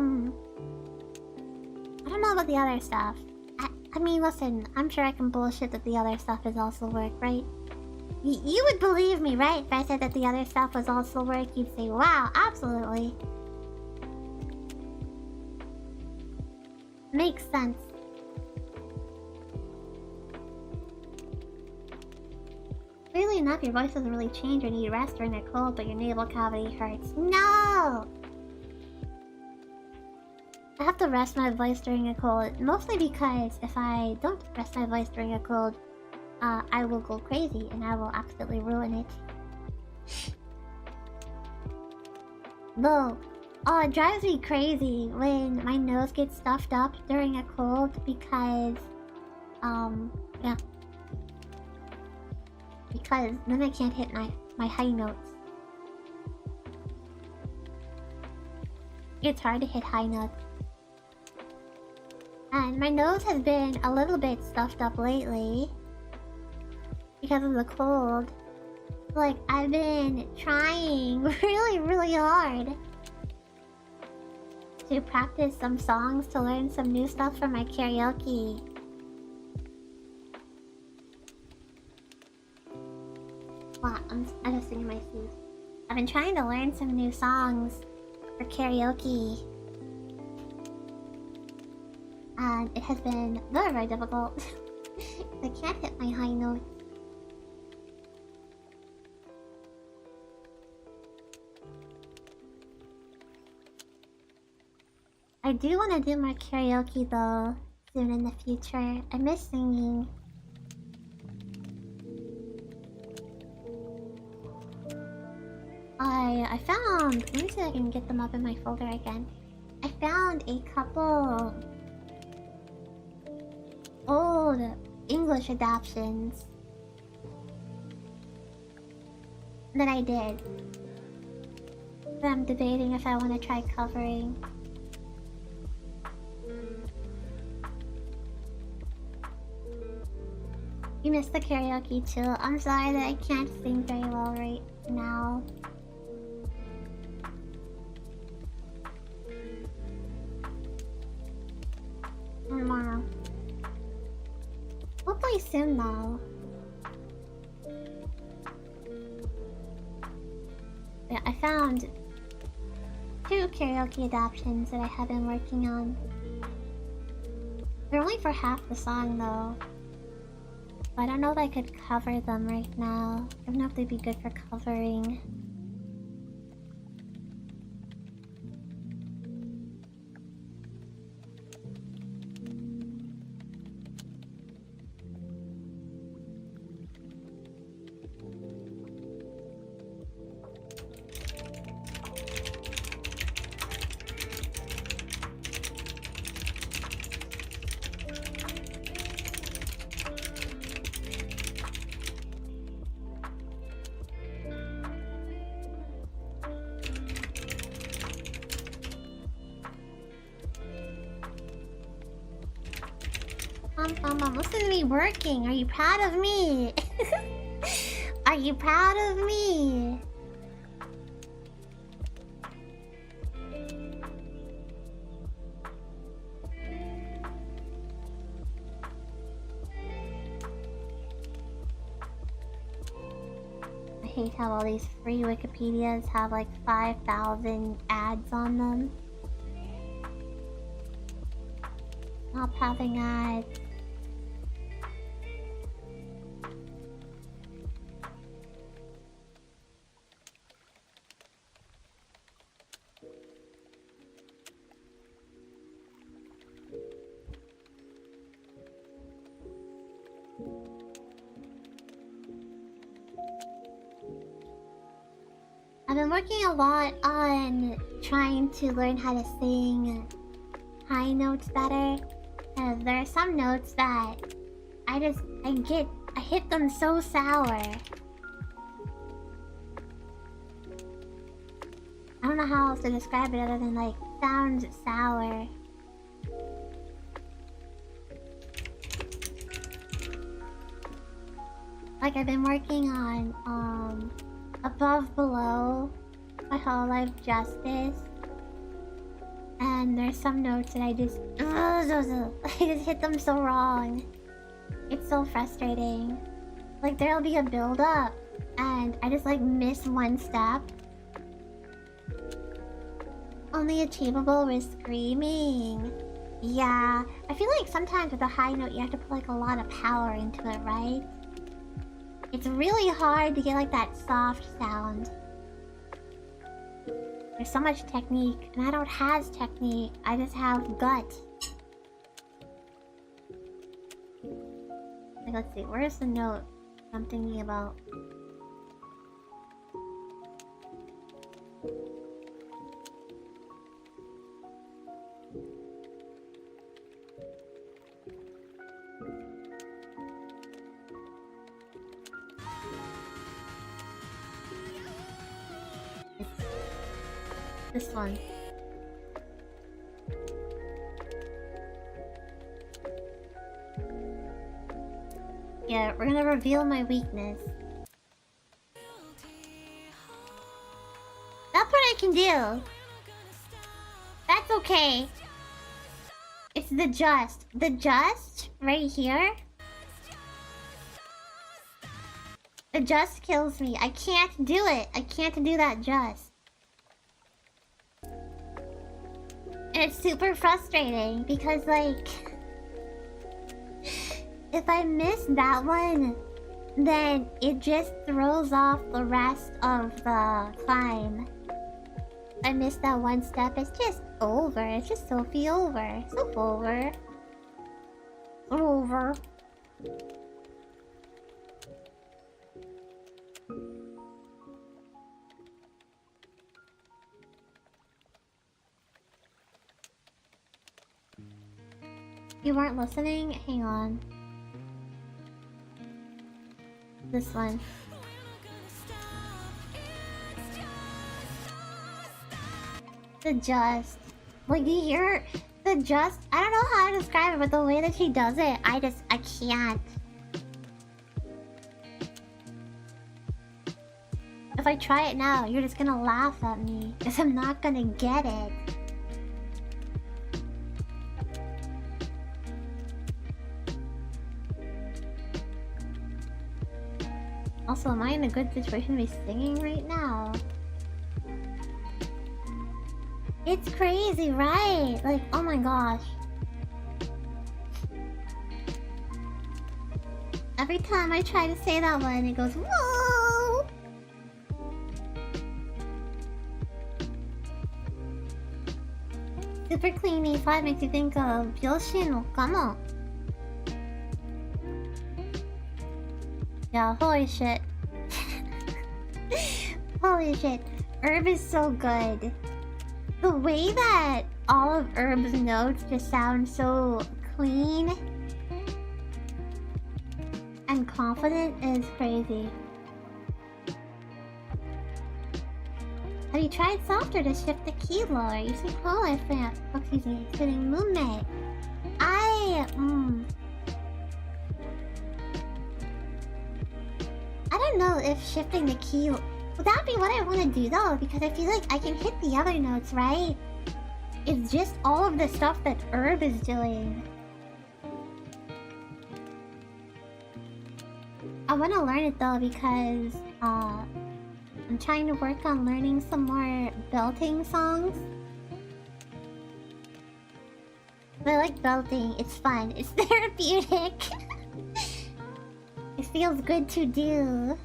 don't know about the other stuff. I mean, listen, I'm sure I can bullshit that the other stuff is also work, right? You would believe me, right? If I said that the other stuff was also work, you'd say, wow, absolutely. Makes sense. Weirdly enough, your voice doesn't really change or need rest during a cold, but your nasal cavity hurts. No! I have to rest my voice during a cold, mostly because if I don't rest my voice during a cold, I will go crazy and I will absolutely ruin it. Though, it drives me crazy when my nose gets stuffed up during a cold because, yeah. Because then I can't hit my high notes. It's hard to hit high notes. And my nose has been a little bit stuffed up lately because of the cold. Like, I've been trying really hard to practice some songs to learn some new stuff for my karaoke. Wow, I'm adjusting my seat. I've been trying to learn some new songs for karaoke. And it has been very difficult. I can't hit my high notes. I do want to do more karaoke though, soon in the future. I miss singing. I found... Let me see if I can get them up in my folder again. I found a couple old English adaptions that I did. That I'm debating if I want to try covering. You missed the karaoke too. I'm sorry that I can't sing very well right now. Tomorrow. Hopefully soon though. Yeah, I found 2 karaoke adaptions that I have been working on. They're only for half the song though. I don't know if I could cover them right now. I don't know if they'd be good for covering. Listen to me working. Are you proud of me? Are you proud of me? I hate how all these free Wikipedias have like 5,000 ads on them. Stop having ads. I've been working a lot on trying to learn how to sing high notes better. There are some notes that I hit them so sour. I don't know how else to describe it other than like sounds sour. Like I've been working on Above Below by Whole Life Justice. And there's some notes that I just hit them so wrong. It's so frustrating. Like there'll be a build up and I just like miss one step. Only achievable with screaming. Yeah, I feel like sometimes with a high note you have to put like a lot of power into it, right? It's really hard to get like that soft sound. There's so much technique, and I don't have technique, I just have gut. Like, let's see, where's the note I'm thinking about? This one. Yeah, we're gonna reveal my weakness. That's what I can do. That's okay. It's the just. The just right here. The just kills me. I can't do it. I can't do that just. And it's super frustrating because, like, if I miss that one, then it just throws off the rest of the climb. If I miss that one step, it's just over. It's just Sophie over. Soap over. Over. You weren't listening? Hang on. This one. The just. Like, you hear the just? I don't know how to describe it, but the way that she does it, I can't. If I try it now, you're just gonna laugh at me. Because I'm not gonna get it. Also, am I in a good situation to be singing right now? It's crazy, right? Like, oh my gosh. Every time I try to say that one, it goes, whoa! Super Clean E5 makes you think of Yoshi no Kamo. Yeah, holy shit. Holy shit. Herb is so good. The way that all of Herb's notes just sound so clean and confident is crazy. Have you tried softer to shift the key lower? Using Hololive fan. Oh, excuse me, spinning Moonmate. I don't know if shifting the key... Would that be what I want to do though? Because I feel like I can hit the other notes, right? It's just all of the stuff that Herb is doing. I want to learn it though because I'm trying to work on learning some more belting songs. I like belting, it's fun, it's therapeutic. It feels good to do.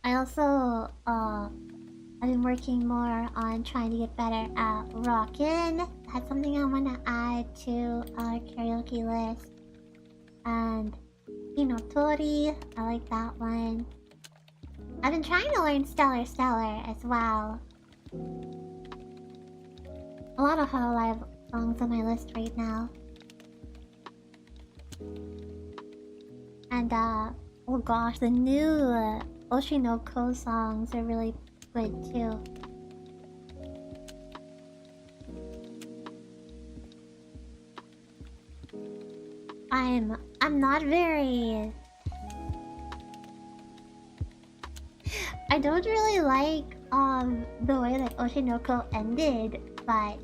I also, I've been working more on trying to get better at rockin'. That's something I want to add to our karaoke list. And Hinotori, I like that one. I've been trying to learn Stellar as well. A lot of Hololive songs on my list right now. And oh gosh, the new Oshinoko songs are really good too. I'm not very... I don't really like the way that Oshinoko ended, but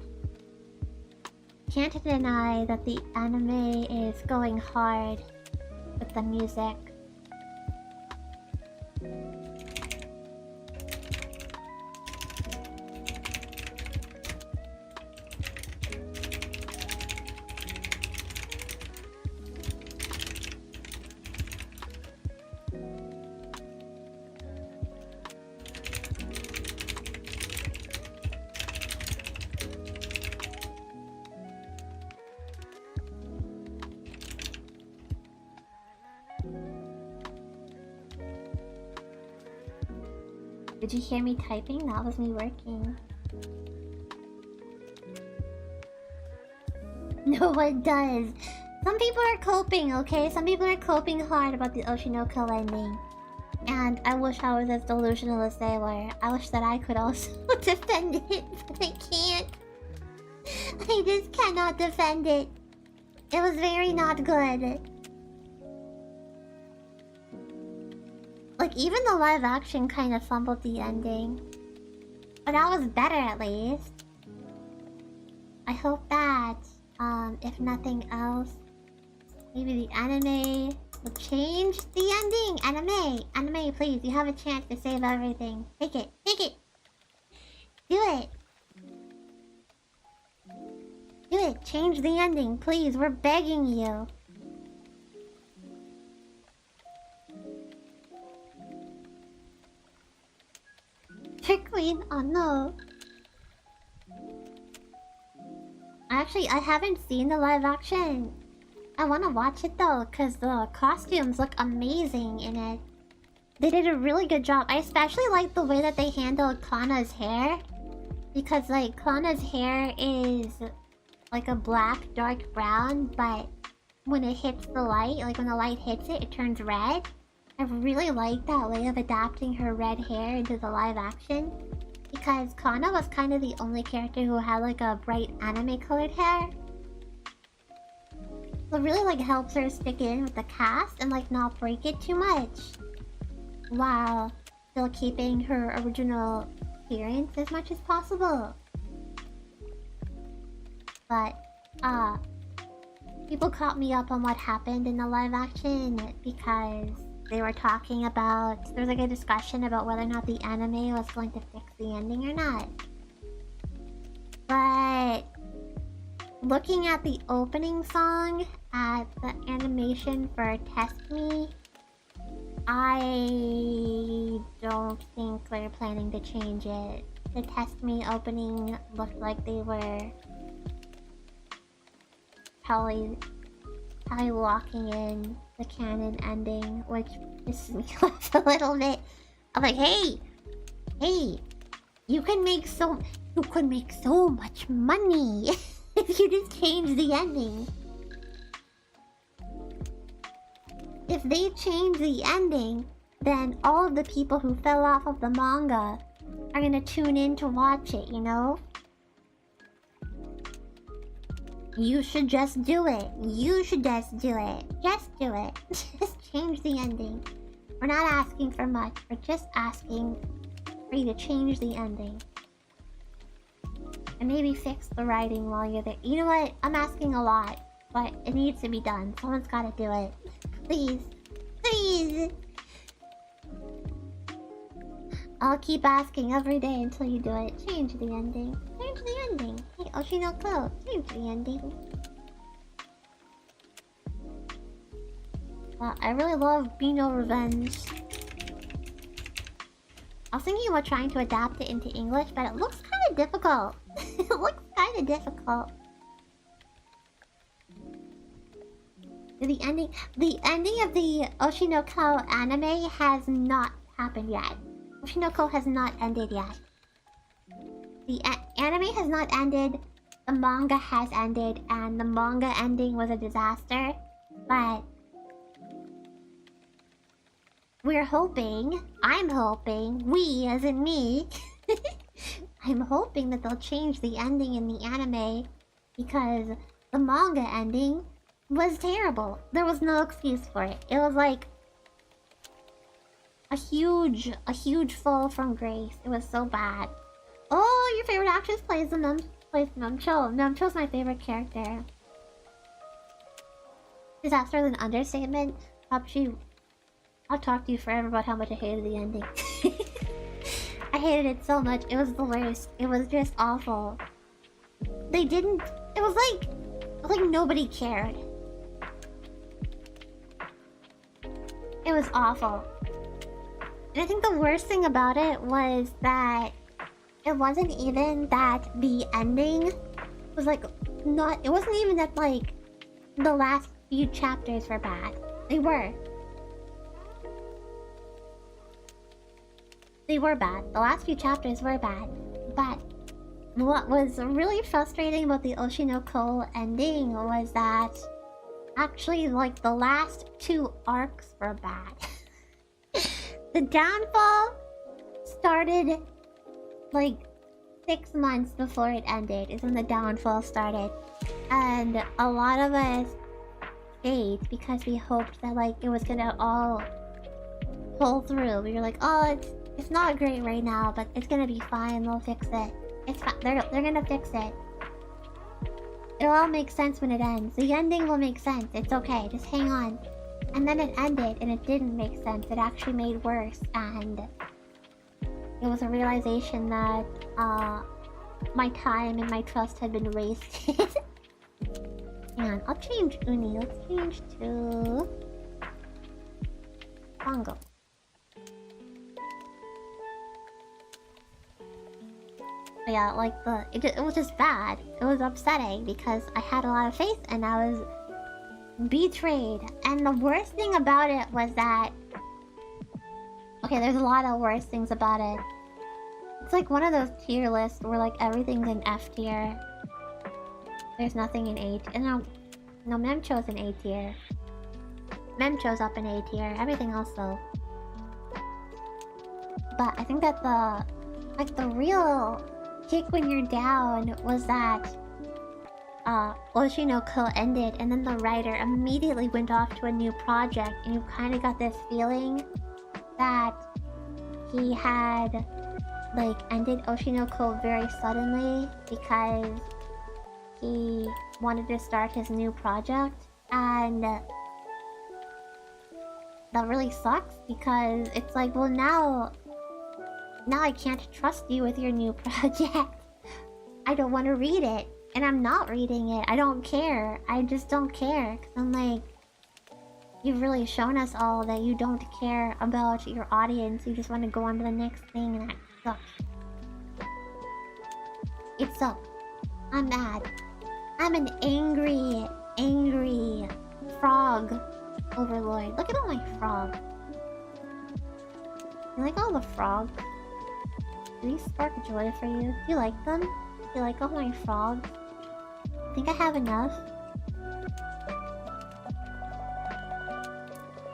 can't deny that the anime is going hard with the music. Did you hear me typing? That was me working. No one does. Some people are coping, okay? Some people are coping hard about the Oshinoko ending. And I wish I was as delusional as they were. I wish that I could also defend it, but I can't. I just cannot defend it. It was very not good. Like, even the live action kind of fumbled the ending. But that was better at least. I hope that, if nothing else, maybe the anime will change the ending. Anime, please, you have a chance to save everything. Take it, do it. Do it, change the ending, please, we're begging you. Queen, oh no. Actually, I haven't seen the live action. I want to watch it though, because the costumes look amazing in it. They did a really good job. I especially like the way that they handled Kana's hair. Because, like, Kana's hair is like a black, dark brown, but when it hits the light, like when the light hits it, it turns red. I really like that way of adapting her red hair into the live action. Because Kana was kind of the only character who had like a bright anime colored hair. So it really like helps her stick in with the cast and like not break it too much. While still keeping her original appearance as much as possible. But, people caught me up on what happened in the live action because they were talking about... There was like a discussion about whether or not the anime was going to fix the ending or not. But... looking at the opening song at the animation for Test Me, I don't think they're planning to change it. The Test Me opening looked like they were probably locking in the canon ending, which pisses me off a little bit. I'm like, hey, you could make so much money if you just change the ending. If they change the ending, then all of the people who fell off of the manga are gonna tune in to watch it, you know? You should just do it. You should just do it. Just do it. Just change the ending. We're not asking for much. We're just asking for you to change the ending. And maybe fix the writing while you're there. You know what? I'm asking a lot, but it needs to be done. Someone's gotta do it. Please. Please. I'll keep asking every day until you do it. Change the ending. Change the ending. Hey, Oshinoko, change the ending. I really love Beano Revenge. I was thinking about trying to adapt it into English, but it looks kind of difficult. It looks kind of difficult. The ending of the Oshinoko anime has not happened yet. Oshinoko has not ended yet. The anime has not ended, the manga has ended, and the manga ending was a disaster. But we're hoping, I'm hoping, we as in me, I'm hoping that they'll change the ending in the anime because the manga ending was terrible. There was no excuse for it. It was like a huge fall from grace. It was so bad. Oh, your favorite actress plays Numcho. Numcho's my favorite character. Disaster is an understatement. I'll talk to you forever about how much I hated the ending. I hated it so much. It was the worst. It was just awful. They didn't... It was like nobody cared. It was awful. And I think the worst thing about it was that it wasn't even that the ending was like not... It wasn't even that like the last few chapters were bad. They were. They were bad. The last few chapters were bad. But what was really frustrating about the Oshinoko ending was that actually, like, the last two arcs were bad. The downfall started like 6 months before it ended is when the downfall started. And a lot of us stayed because we hoped that like it was gonna all pull through. We were like, oh, it's not great right now, but it's gonna be fine. They'll fix it. It's fine. They're gonna fix it. It'll all make sense when it ends. The ending will make sense. It's okay. Just hang on. And then it ended, and it didn't make sense. It actually made worse, and it was a realization that my time and my trust had been wasted. Hang on. I'll change Uni. Let's change to Bongo. Yeah, like it was just bad. It was upsetting because I had a lot of faith and I was betrayed. And the worst thing about it was that Okay, there's a lot of worse things about it. It's like one of those tier lists where like everything's in F tier. There's nothing in A tier. No, Memcho's in A tier. Memcho's up in A tier. Everything else though. But I think that the real kick when you're down was that Oshinoko ended and then the writer immediately went off to a new project, and you kind of got this feeling that he had like ended Oshinoko very suddenly because he wanted to start his new project, and that really sucks because it's like, well, now I can't trust you with your new project. I don't want to read it, and I'm not reading it. I don't care. I just don't care, because I'm like, you've really shown us all that you don't care about your audience. You just want to go on to the next thing, and that sucks. It sucks. I'm mad. I'm an angry frog overlord. Look at all my frogs. You like all the frogs? Do these spark joy for you? Do you like them? Do you like all my frogs? I think I have enough.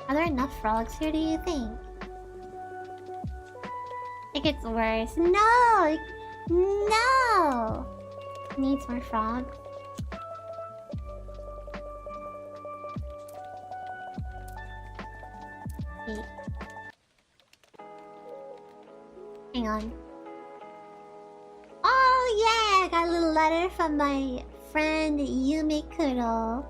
Are there enough frogs here, do you think? It gets worse. No! No! Needs more frogs. Wait. Hang on. Oh yeah! I got a little letter from my friend Yumikuro.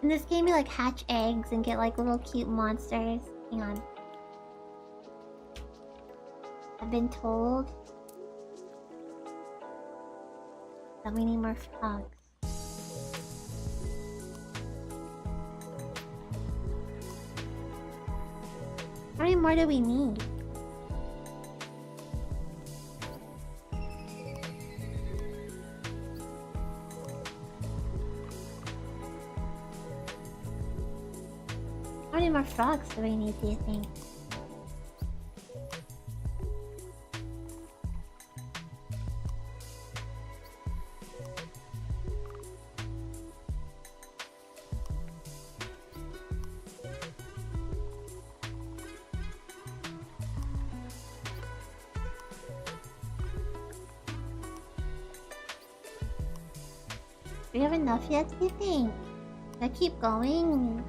And this gave me like hatch eggs and get like little cute monsters. Hang on. I've been told that we need more frogs. How many more do we need? How many more frogs do we need, do you think? Do we have enough yet, do you think? Should I keep going?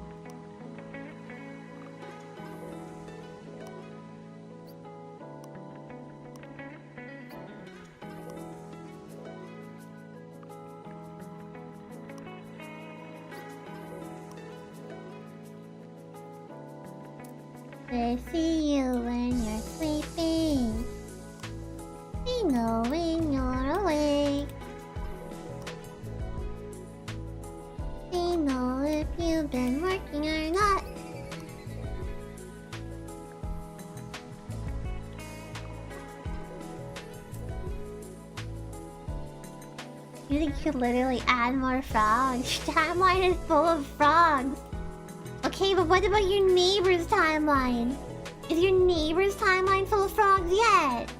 They see you when you're sleeping. They know when you're awake. They know if you've been working or not. You think you could literally add more frogs? Your timeline is full of frogs. Okay, but what about your neighbor's timeline? Is your neighbor's timeline full of frogs yet?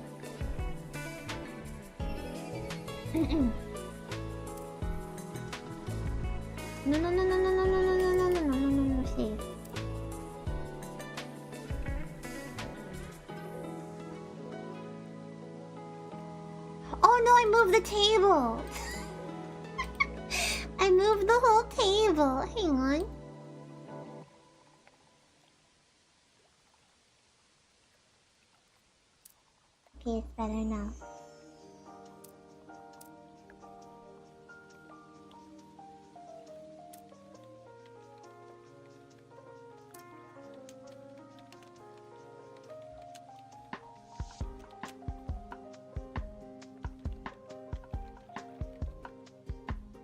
No, save. Oh no, I moved the table! I moved the whole table. Hang on. Okay, it's better now.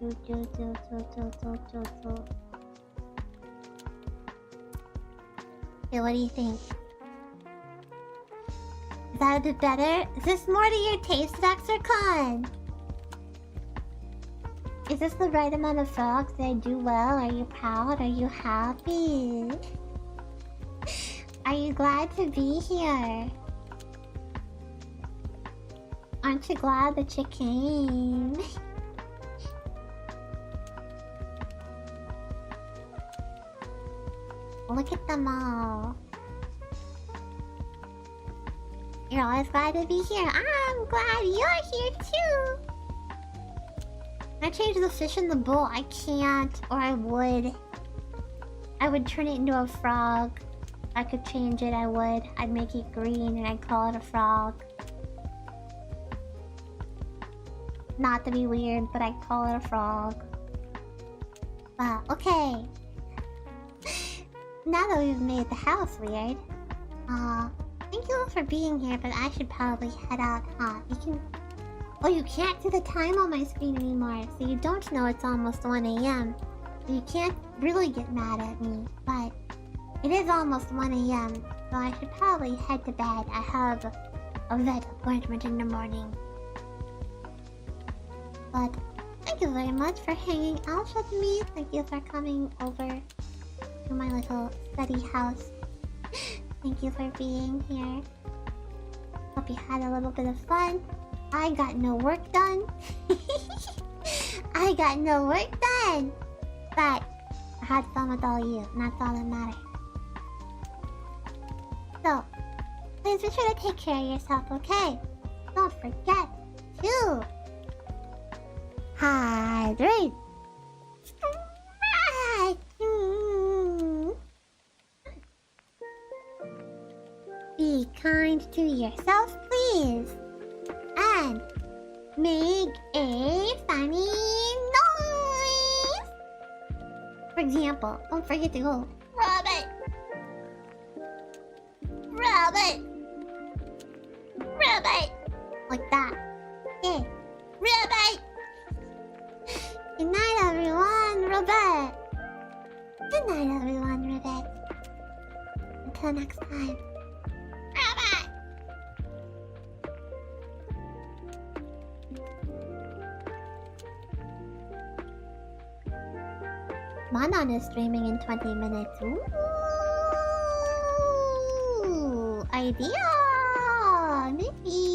Okay, what do you think? Is that a bit better? Is this more to your taste, Dr. Khan? Is this the right amount of frogs? Did I do well? Are you proud? Are you happy? Are you glad to be here? Aren't you glad that you came? Look at them all. You're always glad to be here. I'm glad you're here too. Can I change the fish in the bowl? I can't, or I would. I would turn it into a frog. If I could change it, I would. I'd make it green and I'd call it a frog. Not to be weird, but I'd call it a frog. Okay. Now that we've made the house weird, thank you all for being here, but I should probably head out, huh? You can... Oh, you can't see the time on my screen anymore, so you don't know it's almost 1 AM. So you can't really get mad at me, but it is almost 1 AM, so I should probably head to bed. I have a vet appointment in the morning. But thank you very much for hanging out with me. Thank you for coming over to my little study house. Thank you for being here. Hope you had a little bit of fun. I got no work done. I got no work done. But I had fun with all you, and that's all that matters. So, please be sure to take care of yourself, okay? Don't forget to hydrate. Be kind to yourself, please. And make a funny noise. For example, don't forget to go, Rabbit! Rabbit! Rabbit! Like that. Okay. Rabbit! Good night, everyone, Rabbit! Good night, everyone, Rabbit. Until next time. Rabbit! Manon is streaming in 20 minutes. Ooh, idea! Maybe.